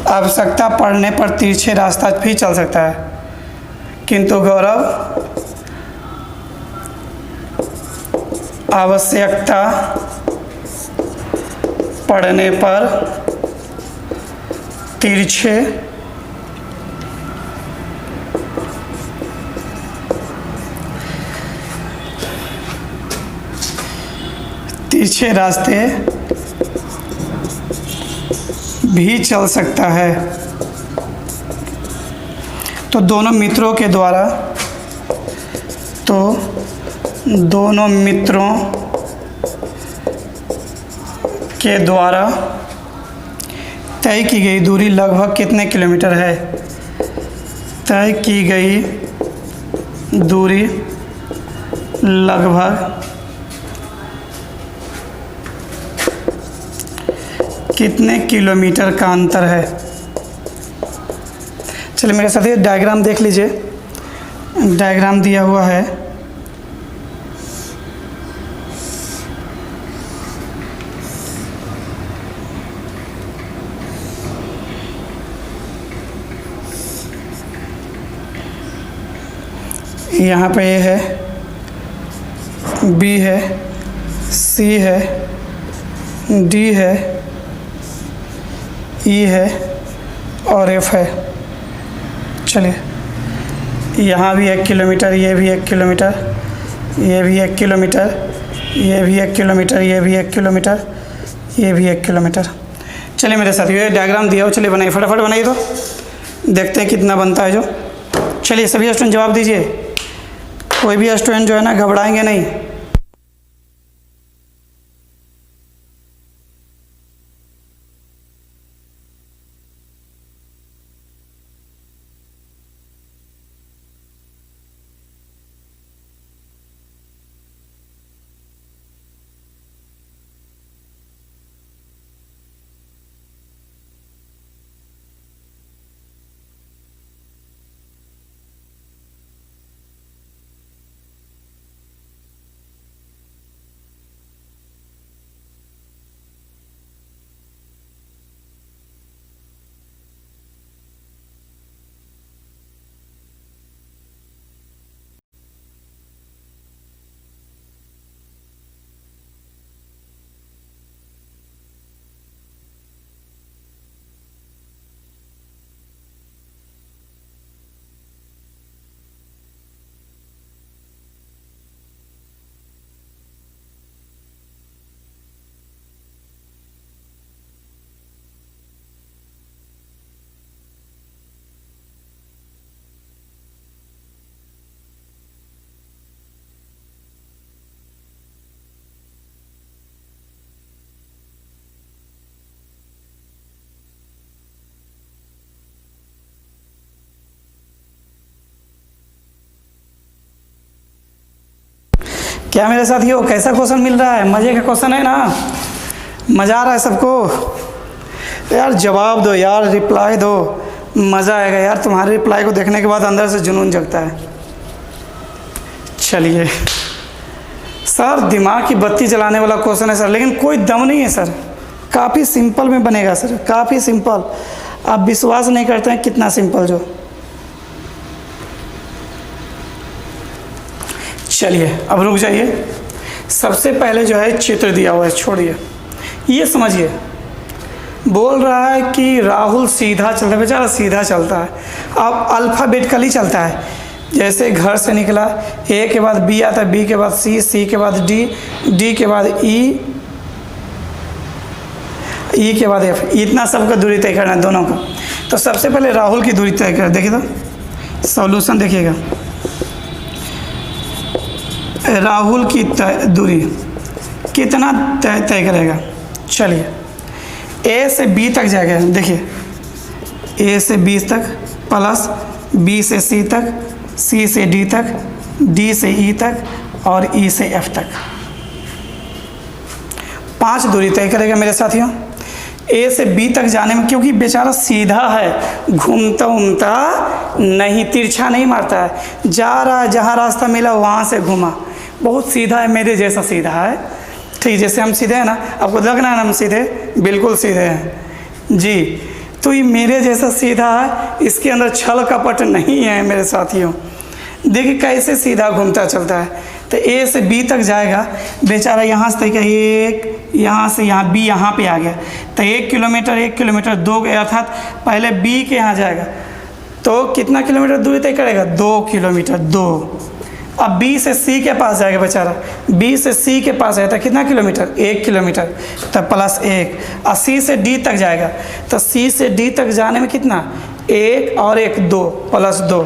आवश्यकता पड़ने पर तिरछे रास्ता भी चल सकता है। किंतु गौरव आवश्यकता पड़ने पर तिरछे रास्ते भी चल सकता है। तो दोनों मित्रों के द्वारा तय की गई दूरी लगभग कितने किलोमीटर है? तय की गई दूरी लगभग कितने किलोमीटर का अंतर है? चलिए मेरे साथ ये डायग्राम देख लीजिए। डायग्राम दिया हुआ है। यहाँ पे ए है, बी है, सी है, डी है, ई है और एफ है। चलिए यहाँ भी 1 किलोमीटर, ये भी 1 किलोमीटर, ये भी 1 किलोमीटर, ये भी 1 किलोमीटर, ये भी 1 किलोमीटर, ये भी 1 किलोमीटर। चलिए मेरे साथ ये डायग्राम दिया हो, चलिए बनाइए, फटाफट बनाइए तो देखते हैं कितना बनता है जो। चलिए सभी स्टूडेंट जवाब दीजिए। कोई भी स्टूडेंट जो है ना घबराएंगे नहीं। क्या मेरे साथियों कैसा क्वेश्चन मिल रहा है? मज़े का क्वेश्चन है ना? मज़ा आ रहा है सबको? यार जवाब दो यार, रिप्लाई दो, मज़ा आएगा यार। तुम्हारे रिप्लाई को देखने के बाद अंदर से जुनून जगता है। चलिए सर, दिमाग की बत्ती जलाने वाला क्वेश्चन है सर, लेकिन कोई दम नहीं है सर। काफ़ी सिंपल में बनेगा सर, काफ़ी सिंपल। आप विश्वास नहीं करते हैं कितना सिंपल जो। चलिए अब रुक जाइए। सबसे पहले जो है चित्र दिया हुआ है, छोड़िए, ये समझिए। बोल रहा है कि राहुल सीधा चलता है, बेचारा सीधा चलता है। अब अल्फ़ाबेटिकली चलता है, जैसे घर से निकला, ए के बाद बी आता है, बी के बाद सी, सी के बाद डी, डी के बाद ई, ई के बाद एफ। इतना सबका दूरी तय करना है दोनों का। तो सबसे पहले राहुल की दूरी तय कर, देखिए तो सॉल्यूशन देखिएगा। राहुल की दूरी कितना तय करेगा? चलिए ए से बी तक जाएगा, देखिए ए से बी तक प्लस बी से सी तक, सी से डी तक, डी से ई तक और ई से एफ तक। 5 दूरी तय करेगा मेरे साथियों। ए से बी तक जाने में, क्योंकि बेचारा सीधा है, घूमता घूमता नहीं, तिरछा नहीं मारता है, जा रहा है, जहाँ रास्ता मिला वहाँ से घुमा, बहुत सीधा है, मेरे जैसा सीधा है। ठीक, जैसे हम सीधे हैं ना, आपको लगना है ना हम सीधे, बिल्कुल सीधे हैं जी। तो ये मेरे जैसा सीधा है, इसके अंदर छल कपट नहीं है मेरे साथियों। देखिए कैसे सीधा घूमता चलता है। तो ए से बी तक जाएगा बेचारा, यहाँ से तय एक, यहाँ से यहाँ, बी यहाँ पे आ गया, तो 1 किलोमीटर 2, अर्थात पहले बी के यहाँ जाएगा तो कितना किलोमीटर दूरी तय करेगा, 2 किलोमीटर 2। अब बी से सी के पास जाएगा बेचारा, बी से सी के पास जाएगा तो कितना किलोमीटर, 1 किलोमीटर, तब +1। और सी से डी तक जाएगा तो सी से डी तक जाने में कितना, 1 और 1 2 +2।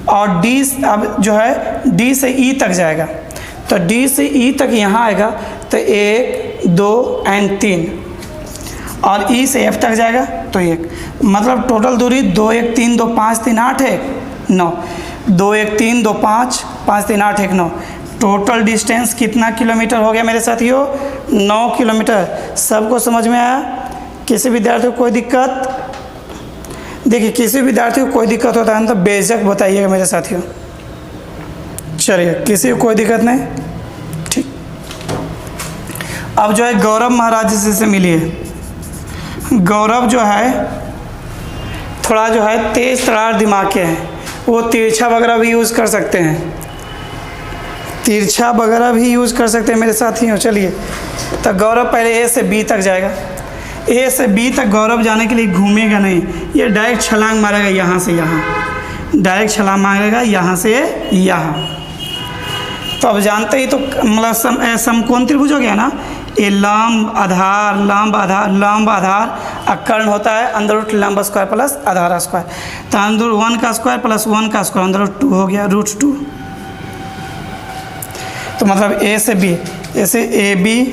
और डी, अब जो है डी से ई तक जाएगा तो डी से ई तक यहाँ आएगा तो 1 2 और 3, और ई से एफ तक जाएगा तो 1, मतलब टोटल दूरी 2 1 3 2 5 3 8 1 9, 2 1 3 2 5 5 3 8 1 9, टोटल डिस्टेंस कितना किलोमीटर हो गया मेरे साथियों, 9 किलोमीटर। सबको समझ में आया? किसी विद्यार्थी को कोई दिक्कत? देखिए किसी विद्यार्थी को कोई दिक्कत होता है ना तो बेझक बताइएगा मेरे साथियों। चलिए, किसी को कोई दिक्कत नहीं, ठीक। अब जो है गौरव महाराज जी से मिलिए। गौरव जो है थोड़ा जो है तेज तरार दिमाग के हैं, वो तिरछा वगैरह भी यूज़ कर सकते हैं, तिरछा वगैरह भी यूज़ कर सकते हैं मेरे साथियों। चलिए, तो गौरव पहले ए से बी तक जाएगा। ए से बी तक गौरव जाने के लिए घूमेगा नहीं, ये डायरेक्ट छलांग मारेगा, यहाँ से यहाँ, डायरेक्ट छलांग मारेगा यहाँ से यहाँ। तो अब जानते ही तो, मतलब समकोण त्रिभुज हो गया ना, ये लंब आधार लंब आधार लंब आधार, कर्ण होता है √, लंब स्क्वायर प्लस आधार स्क्वायर, तो √1 का स्क्वायर प्लस 1 का स्क्वायर √2 हो गया, √2। तो मतलब ए से बी, ऐसे A B,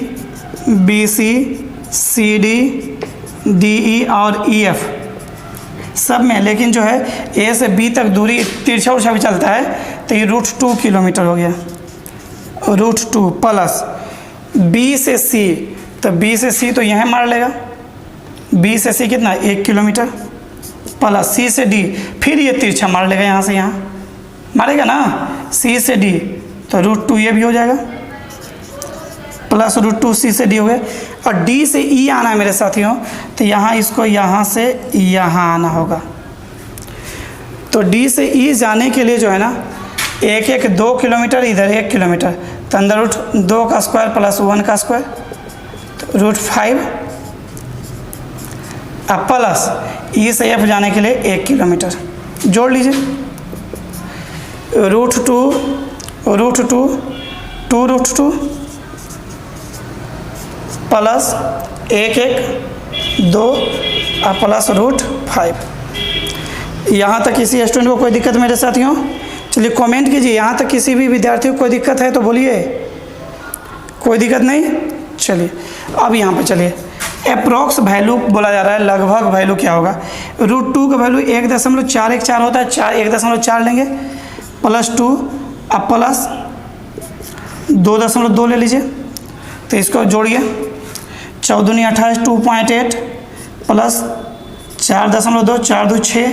B C, C D, D E और ई एफ सब में, लेकिन जो है ए से बी तक दूरी तिरछा उर्छा भी चलता है तो ये √2 किलोमीटर हो गया, √2 प्लस बी से सी, तो बी से सी तो यहाँ मार लेगा, बी से सी कितना 1 किलोमीटर, प्लस सी से डी, फिर ये तिरछा मार लेगा, यहाँ से यहाँ मारेगा ना, सी से डी तो √2 ये भी हो जाएगा, प्लस √2 सी से डी हो गए। और डी से ई आना है मेरे साथियों, तो यहाँ इसको यहाँ से यहाँ आना होगा। तो डी से ई जाने के लिए जो है ना, 2 किलोमीटर, इधर 1 किलोमीटर, तो अंदर √2 का स्क्वायर प्लस 1 का स्क्वायर तो √5, अब प्लस ई से एफ जाने के लिए 1 किलोमीटर, जोड़ लीजिए, √2 2√2 प्लस 1 1 2 और प्लस √5। यहाँ तक किसी स्टूडेंट को कोई दिक्कत मेरे साथियों? चलिए कमेंट कीजिए, यहाँ तक किसी भी विद्यार्थी को कोई दिक्कत है तो बोलिए, कोई दिक्कत नहीं। चलिए अब यहाँ पे चलिए, अप्रोक्स वैल्यू बोला जा रहा है, लगभग वैल्यू क्या होगा, √2 का वैल्यू 1.414 होता है, 1.4 लेंगे, प्लस 2 अब प्लस 2.2 ले लीजिए, तो इसको जोड़िए, 14 दूनी 28, 2.8 प्लस 4.2 4 2 6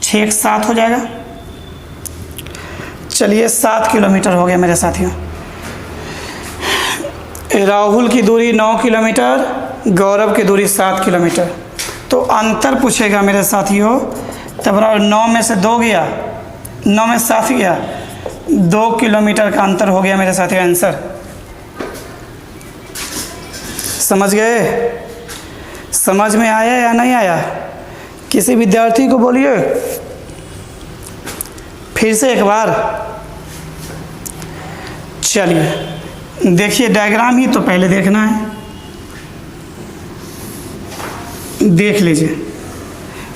6 1 7 हो जाएगा। चलिए 7 किलोमीटर हो गया मेरे साथियों। राहुल की दूरी 9 किलोमीटर, गौरव की दूरी 7 किलोमीटर। तो अंतर पूछेगा मेरे साथियों, तब 9 में से 2 गया, 9 में 7 गया, 2 किलोमीटर का अंतर हो गया मेरे साथियों आंसर। समझ गए? समझ में आया या नहीं आया? किसी विद्यार्थी को बोलिए फिर से एक बार। चलिए देखिए, डायग्राम ही तो पहले देखना है, देख लीजिए,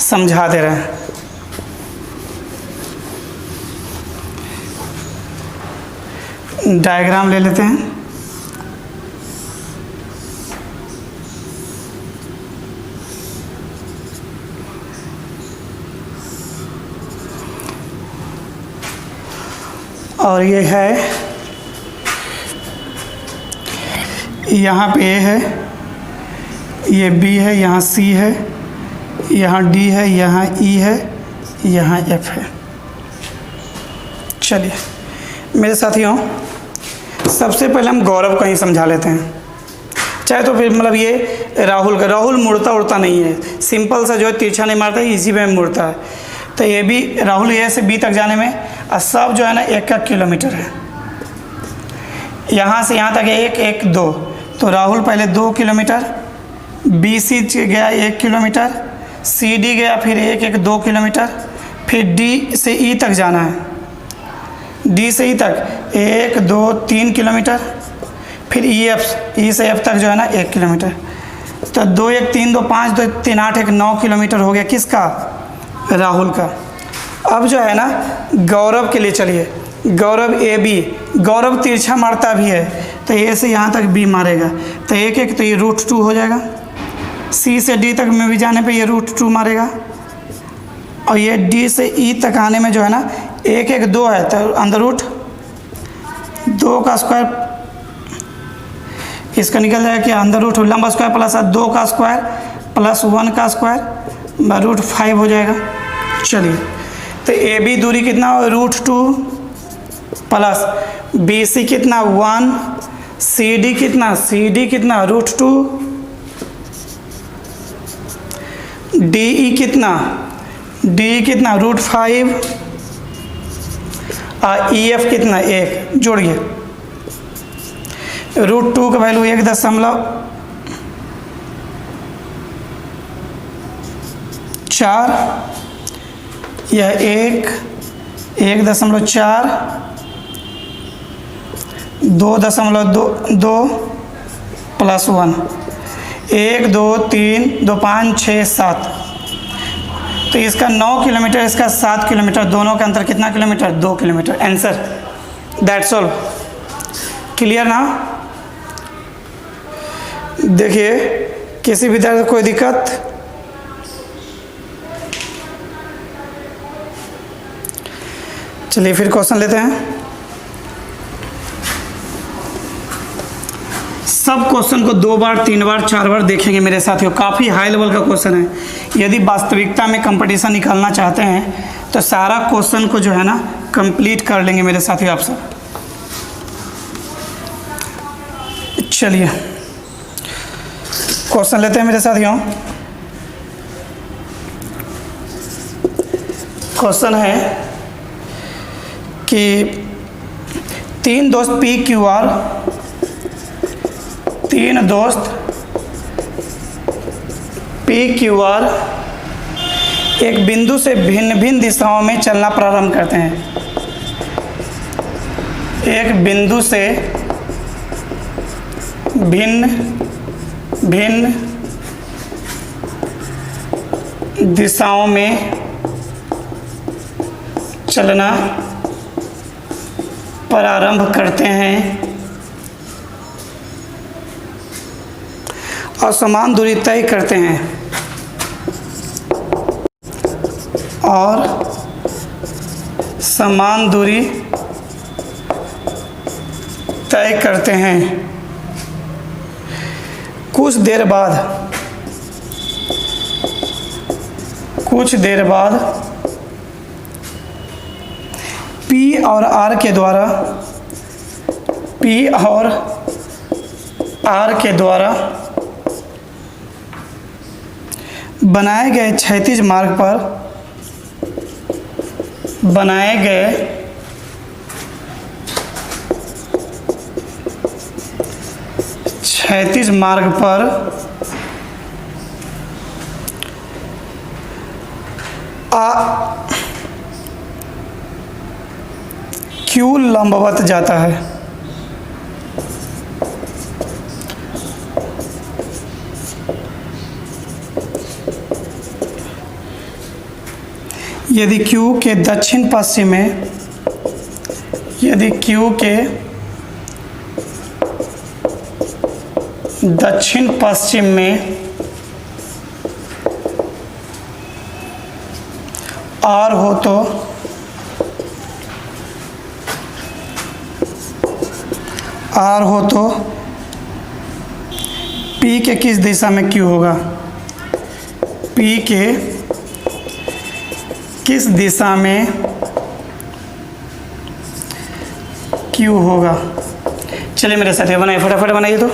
समझा दे रहे हैं। डायग्राम ले लेते हैं। और ये है यहाँ पे ए है, ये बी है, यहाँ सी है, यहाँ डी है, यहाँ ई है, यहाँ एफ है। चलिए मेरे साथियों, सबसे पहले हम गौरव का ही समझा लेते हैं। चाहे तो फिर मतलब ये राहुल मुड़ता उड़ता नहीं है, सिंपल सा जो है तिरछा नहीं मारता है, इसी में मुड़ता है। तो ये भी राहुल ए से बी तक जाने में सब जो है ना 1 किलोमीटर है। यहाँ से यहाँ तक 1 2, तो राहुल पहले 2 किलोमीटर, बी सी गया 1 किलोमीटर, सी डी गया फिर 1 2 किलोमीटर, फिर डी से ई तक जाना है, डी से ई तक 1 2 3 किलोमीटर, फिर ई से एफ तक जो है ना 1 किलोमीटर। तो 2 1 3 2 5 2 3 8 1 9 किलोमीटर हो गया किसका? राहुल का। अब जो है ना गौरव के लिए चलिए, गौरव ए बी, गौरव तिरछा मारता भी है, तो ए से यहाँ तक बी मारेगा, तो 1 1, तो ये √2 हो जाएगा। सी से डी तक में भी जाने पे ये √2 मारेगा, और ये डी से ई तक आने में जो है ना 1 1 2 है, तो अंदर √2 का स्क्वायर, इसका निकल जाएगा कि अंदर रूट लंबा स्क्वायर प्लस 2 का स्क्वायर प्लस 1 का स्क्वायर √5 हो जाएगा। चलिए, तो ए बी दूरी कितना हो? √2 प्लस बी सी कितना 1, सी डी कितना √2, डी ई कितना √5, और ई एफ कितना 1, जोड़िए √2 का वैल्यू 1.4, यह 1.4, 2.2 प्लस 1, 1 2 3 2 5 6 7, तो इसका 9 किलोमीटर, इसका 7 किलोमीटर, दोनों का अंतर कितना kilometre? 2 kilometre. Answer, that's all. Clear ना? देखिए, किसी विद्यार्थी को कोई दिक्कत? चलिए फिर क्वेश्चन लेते हैं। सब क्वेश्चन को 2 बार 3 बार 4 बार देखेंगे मेरे साथियों, काफ़ी हाई लेवल का क्वेश्चन है। यदि वास्तविकता में कंपटीशन निकालना चाहते हैं तो सारा क्वेश्चन को जो है ना कंप्लीट कर लेंगे मेरे साथियों आप सब। चलिए क्वेश्चन लेते हैं मेरे साथियों। क्वेश्चन है कि 3 दोस्त पी क्यू आर, 3 दोस्त पी क्यू आर एक बिंदु से भिन्न भिन्न दिशाओं में चलना प्रारंभ करते हैं। एक बिंदु से भिन्न भिन्न दिशाओं में चलना प्रारंभ करते हैं और समान दूरी तय करते हैं और समान दूरी तय करते हैं। कुछ देर बाद P और R के द्वारा बनाए गए क्षैतिज मार्ग पर Q लंबवत जाता है। यदि Q के दक्षिण पश्चिम में R हो तो पी के किस दिशा में क्यू होगा? पी के किस दिशा में क्यू होगा? चलिए मेरे साथ बनाइए, फटाफट बनाइए। तो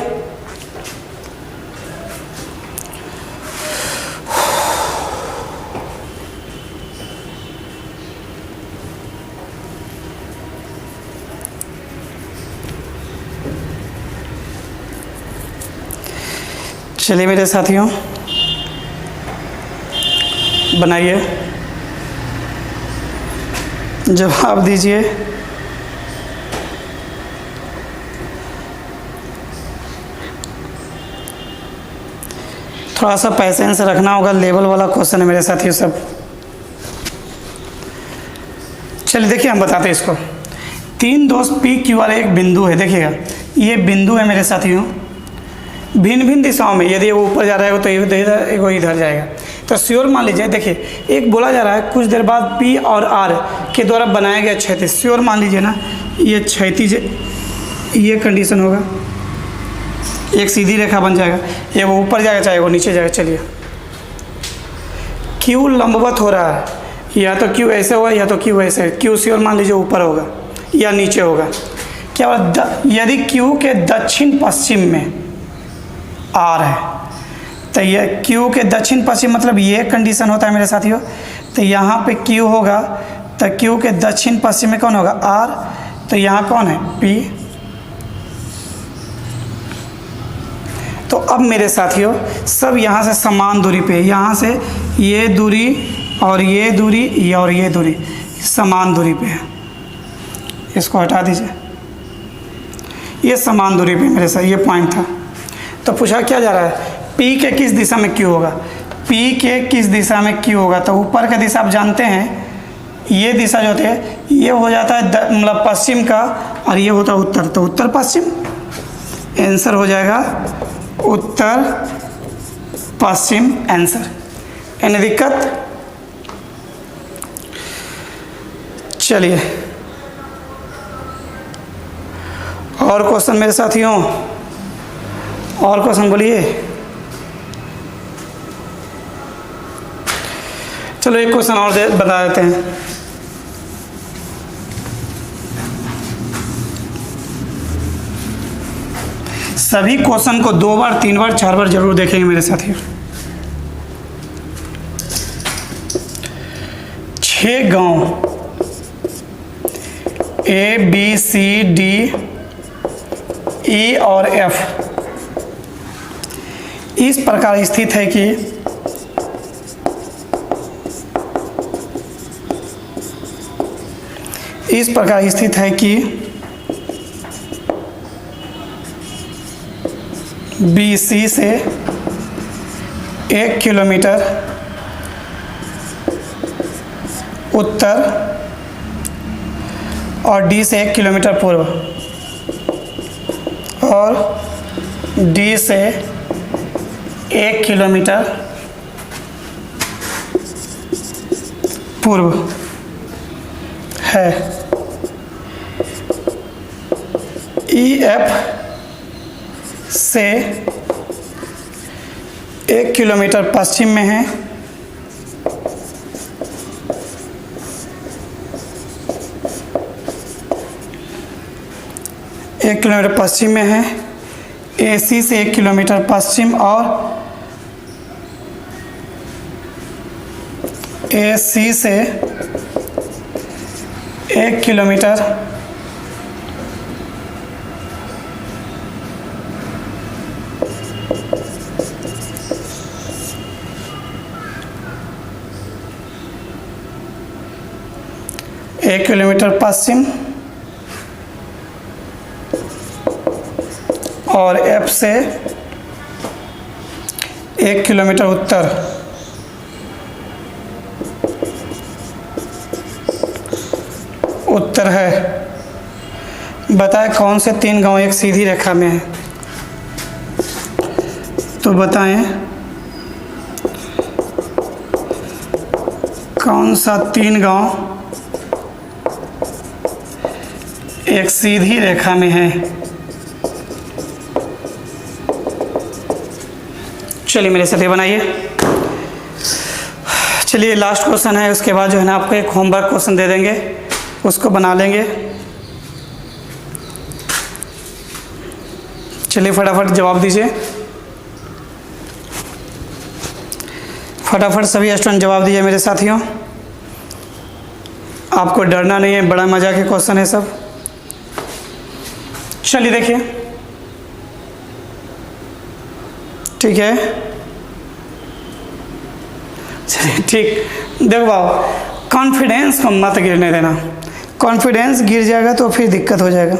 चलिए मेरे साथियों बनाइए, जवाब दीजिए। थोड़ा सा पैसेंस रखना होगा, लेवल वाला क्वेश्चन है मेरे साथियों सब। चलिए देखिए हम बताते हैं इसको। 3 दोस्त पी क्यू आर एक बिंदु है, देखिएगा ये बिंदु है मेरे साथियों। भिन्न भिन्न दिशाओं में, यदि वो ऊपर जा रहा है तो इधर, वो इधर जाएगा। तो श्योर मान लीजिए, देखिए एक बोला जा रहा है कुछ देर बाद पी और आर के द्वारा बनाया गया क्षैतिज। श्योर मान लीजिए ना, ये क्षैतिज, ये कंडीशन होगा, एक सीधी रेखा बन जाएगा, ये वो ऊपर जाएगा चाहे वो नीचे जाएगा। चलिए क्यू लंबवत हो रहा है, या तो क्यू ऐसे होगा या तो क्यू ऐसे। क्यू श्योर मान लीजिए ऊपर होगा या नीचे होगा। क्या होगा? यदि क्यू के दक्षिण पश्चिम में आर है, तो ये क्यू के दक्षिण पश्चिम मतलब ये कंडीशन होता है मेरे साथियों। तो यहाँ पे क्यू होगा, तो क्यू के दक्षिण पश्चिम में कौन होगा? आर। तो यहाँ कौन है? पी। तो अब मेरे साथियों सब यहाँ से समान दूरी पे, यहाँ से ये दूरी और ये दूरी और ये दूरी समान दूरी पे है। इसको हटा दीजिए, ये समान दूरी पे मेरे साथ ये पॉइंट था। तो पूछा क्या जा रहा है? पी के किस दिशा में क्यू होगा? पी के किस दिशा में क्यू होगा? तो ऊपर का दिशा आप जानते हैं, ये दिशा जो होती है ये हो जाता है मतलब पश्चिम का, और ये होता है उत्तर। तो उत्तर पश्चिम आंसर हो जाएगा, उत्तर पश्चिम आंसर। यानी दिक्कत? चलिए और क्वेश्चन मेरे साथियों, और क्वेश्चन बोलिए। चलो एक क्वेश्चन और बता देते हैं। सभी क्वेश्चन को 2 बार 3 बार 4 बार जरूर देखेंगे मेरे साथियों। 6 गांव A B C D E और एफ इस प्रकार स्थित है कि बी सी से 1 किलोमीटर उत्तर और डी से 1 किलोमीटर पूर्व और डी से 1 किलोमीटर पूर्व है। ई एफ से 1 किलोमीटर पश्चिम में है। एक किलोमीटर पश्चिम में है। ए सी से 1 किलोमीटर पश्चिम और ए सी से 1 किलोमीटर पश्चिम और एफ से 1 किलोमीटर उत्तर है। बताएं कौन से 3 गांव एक सीधी रेखा में है? तो बताएं कौन सा 3 गांव एक सीधी रेखा में है? चलिए मेरे साथ ये बनाइए। चलिए लास्ट क्वेश्चन है, उसके बाद जो है ना आपको एक होमवर्क क्वेश्चन दे देंगे, उसको बना लेंगे। चलिए फटाफट जवाब दीजिए, फटाफट सभी स्टूडेंट जवाब दीजिए मेरे साथियों। आपको डरना नहीं है, बड़ा मजा के क्वेश्चन है सब। चलिए देखिए, ठीक है, चलिए ठीक। देखो बाबू, कॉन्फिडेंस को मत गिरने देना, कॉन्फिडेंस गिर जाएगा तो फिर दिक्कत हो जाएगा।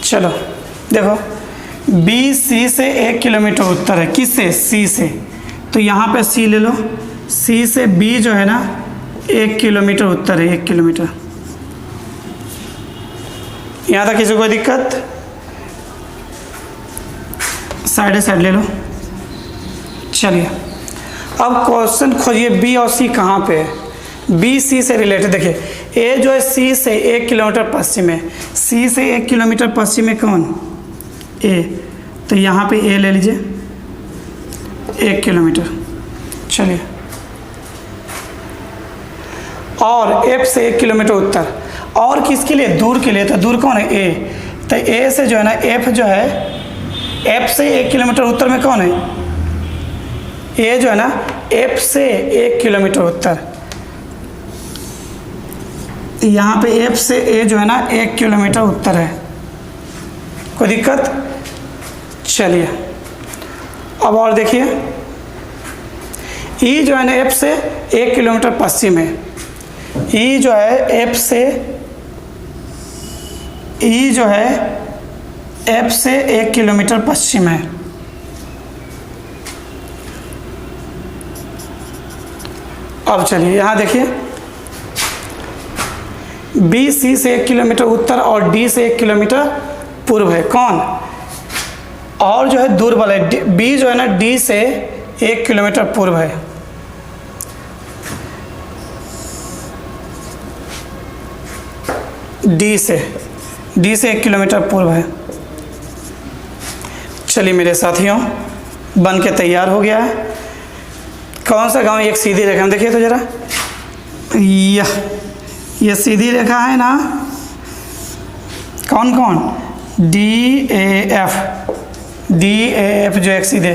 चलो देखो, बी सी से 1 किलोमीटर उत्तर है, किससे? सी से। तो यहाँ पे सी ले लो, सी से बी जो है ना 1 किलोमीटर उत्तर है, 1 किलोमीटर। यहाँ तक किसी को दिक्कत? साइड साइड ले लो। चलिए अब क्वेश्चन खोजिए, बी और सी कहाँ पे है? बी सी से रिलेटेड। देखिए ए जो है सी से 1 किलोमीटर पश्चिम है, सी से 1 किलोमीटर पश्चिम में कौन? ए। तो यहाँ पे ए ले लीजिए 1 किलोमीटर। चलिए, और एफ से 1 किलोमीटर उत्तर, और किसके लिए? दूर के लिए। तो दूर कौन है? ए। तो ए से जो है ना एफ जो है, एफ से 1 किलोमीटर उत्तर में कौन है? ए जो है ना एफ से 1 किलोमीटर उत्तर। यहाँ पे एफ से ए जो है ना 1 किलोमीटर उत्तर है, कोई दिक्कत? चलिए अब और देखिए, ई जो है ना एफ से 1 किलोमीटर पश्चिम है, ई जो है एफ से, ई जो है एफ से 1 किलोमीटर पश्चिम है। अब चलिए यहाँ देखिए, बी सी से 1 किलोमीटर उत्तर और डी से 1 किलोमीटर पूर्व है, कौन? और जो है दूर वाला है, बी जो है ना डी से 1 किलोमीटर पूर्व है। डी से 1 किलोमीटर पूर्व है। चलिए मेरे साथियों, बन के तैयार हो गया है। कौन सा गांव? एक सीधी रेखा में देखिए तो जरा, ये सीधी रेखा है ना, कौन कौन? D A F, D A F जो एक सीधे।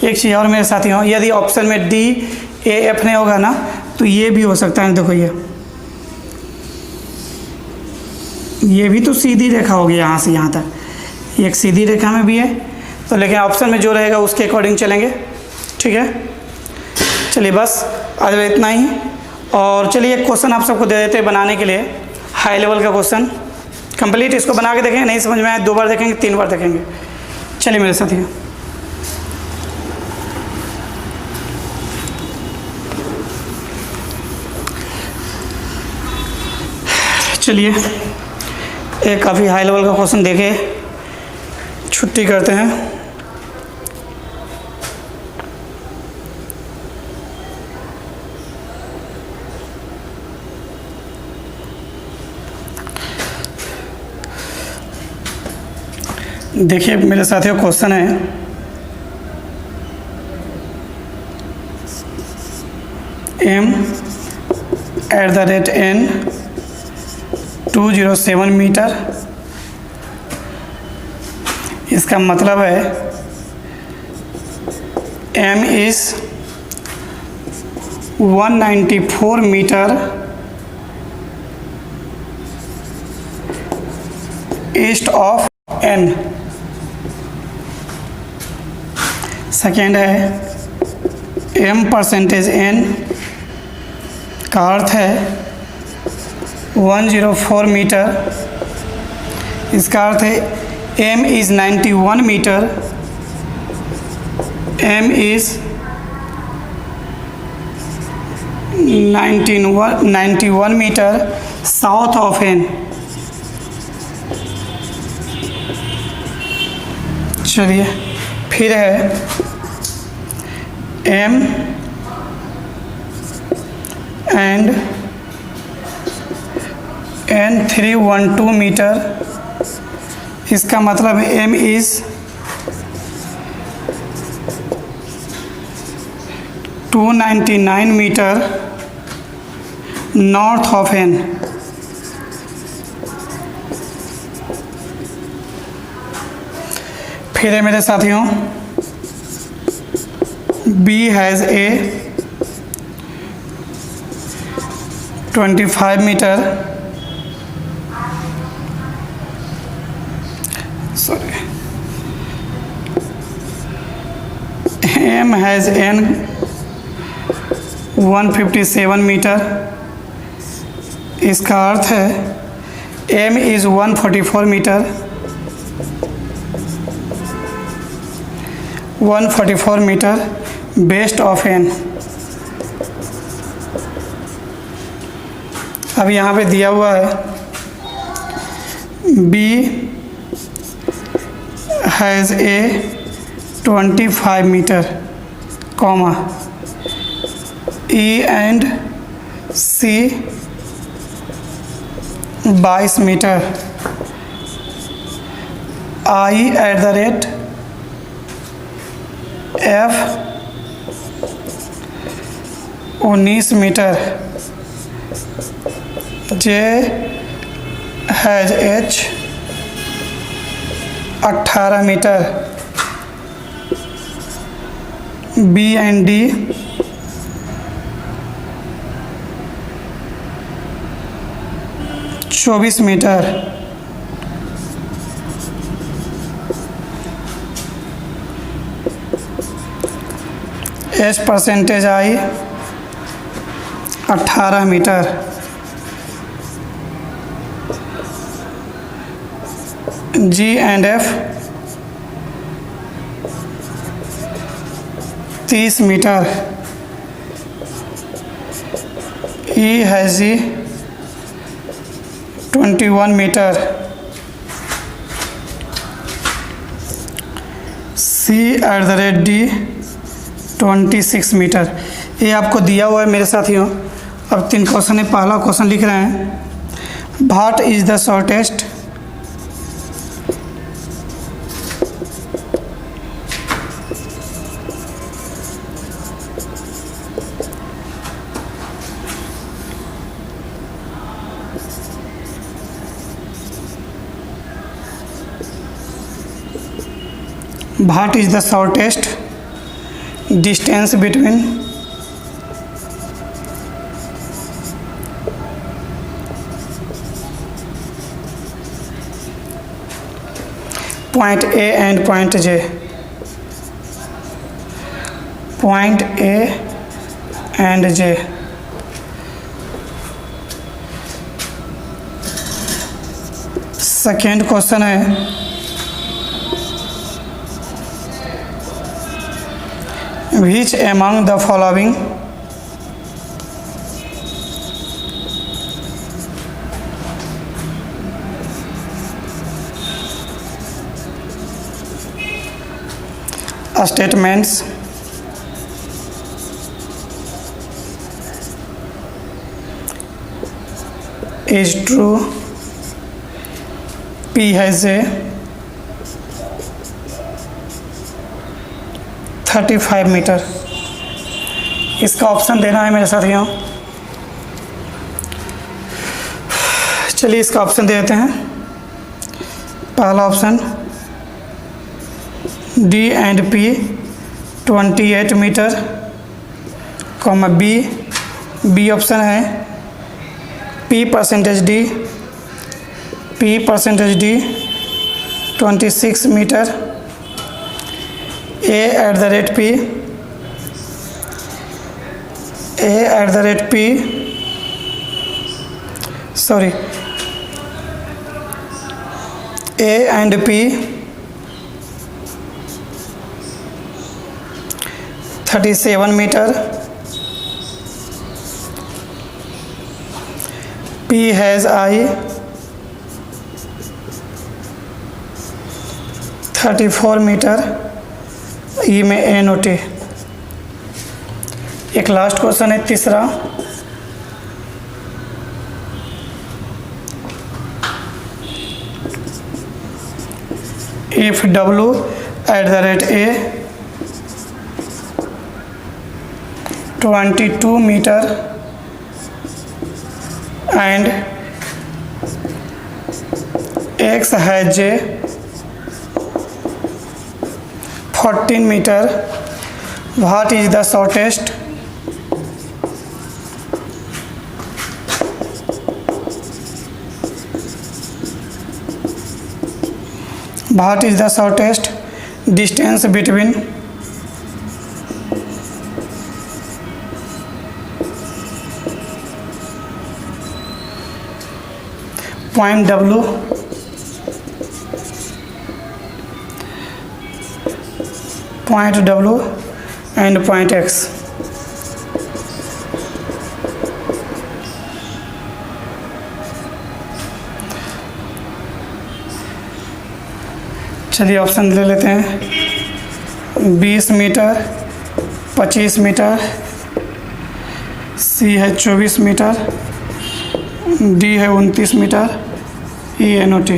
एक चीज़ और मेरे साथियों, यदि ऑप्शन में डी ए एफ नहीं होगा ना तो ये भी हो सकता है। देखो ये भी तो सीधी रेखा होगी, यहाँ से यहाँ तक एक सीधी रेखा में भी है। तो लेकिन ऑप्शन में जो रहेगा उसके अकॉर्डिंग चलेंगे, ठीक है। चलिए बस आज इतना ही। और चलिए एक क्वेश्चन आप सबको दे देते हैं बनाने के लिए, हाई लेवल का क्वेश्चन कंप्लीट। इसको बना के देखेंगे, नहीं समझ में आए 2 बार देखेंगे, 3 बार देखेंगे। चलिए मेरे साथ ही, चलिए एक काफ़ी हाई लेवल का क्वेश्चन देखे छुट्टी करते हैं। देखिए मेरे साथियों, क्वेश्चन है m@n 207 मीटर। इसका मतलब है m is 194 metre east of n। Second है m परसेंटेज n का अर्थ है 104 मीटर। इसका अर्थ है m is 91 metre, m is 91 metre south of n। चलिए फिर है m एंड n 312 मीटर इसका मतलब M is 299 metre north of N। फिर है मेरे साथियों, B has a 25 metre, sorry, M has N 157 metre. इसका अर्थ है M is 144 metre, 144 metre west of N। अब यहाँ पे दिया हुआ है B has a 25 metre, comma, E and C 22 metre, I at the rate F 19 metre, J has H 18 metre, B and D 24 metre, H percentage I 18 metre, G and F 30 metre, E has G 21 metre, C at the rate D 26 metre. ये आपको दिया हुआ है मेरे साथियों। अब 3 question है। पहला क्वेश्चन लिख रहे हैं, what is the shortest what is the shortest distance between point A and point J? Point A and J. Second question है, which among the following statements is true? P has a 35 metre. इसका option देना है मेरे साथियों। चलिए इसका option दे देते हैं। पहला option D and P 28 metre, comma b option है P percentage D 26 metre, A at the rate P sorry A and P 37 metre, P has I 34 metre, e में NOT। एक लास्ट क्वेश्चन है तीसरा, FW@A 22 meter and XHJ 14 meter. What is the shortest? What is the shortest distance between point W and point X? चलिए option ले लेते हैं। 20 metre, 25 metre, सी है 24 metre, D है 29 मीटर, ENOT।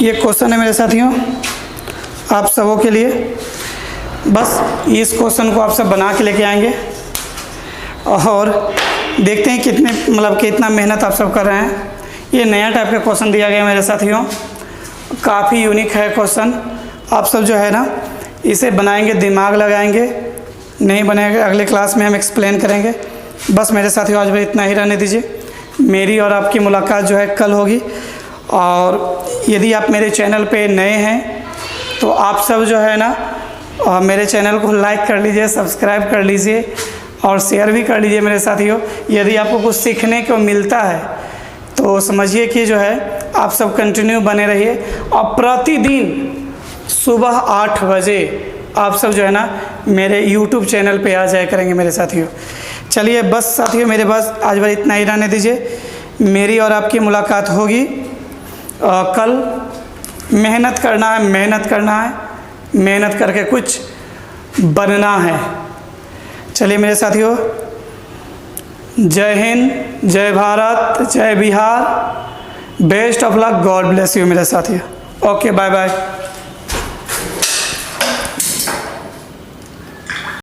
ये क्वेश्चन है मेरे साथियों आप सबों के लिए। बस इस क्वेश्चन को आप सब बना के लेके आएंगे और देखते हैं कितना मेहनत आप सब कर रहे हैं। ये नया टाइप का क्वेश्चन दिया गया मेरे साथियों, काफ़ी यूनिक है क्वेश्चन। आप सब जो है ना इसे बनाएंगे, दिमाग लगाएंगे, नहीं बनेगा अगले क्लास में हम एक्सप्लेन करेंगे। बस मेरे साथियों आज भी इतना ही रहने दीजिए। मेरी और आपकी मुलाकात जो है कल होगी। और यदि आप मेरे चैनल पे नए हैं तो आप सब जो है ना मेरे चैनल को लाइक कर लीजिए, सब्सक्राइब कर लीजिए और शेयर भी कर लीजिए मेरे साथियों। यदि आपको कुछ सीखने को मिलता है तो समझिए कि जो है आप सब कंटिन्यू बने रहिए। और प्रतिदिन सुबह 8 बजे आप सब जो है ना मेरे YouTube चैनल पे आ जाया करेंगे मेरे साथियों। चलिए बस साथियों मेरे पास आज बार इतना ही रहने दीजिए। मेरी और आपकी मुलाकात होगी कल। मेहनत करना है, मेहनत करके कुछ बनना है। चलिए मेरे साथियों, जय हिंद, जय भारत, जय Bihar, best of luck, God bless you मेरे साथियों। Okay, bye bye.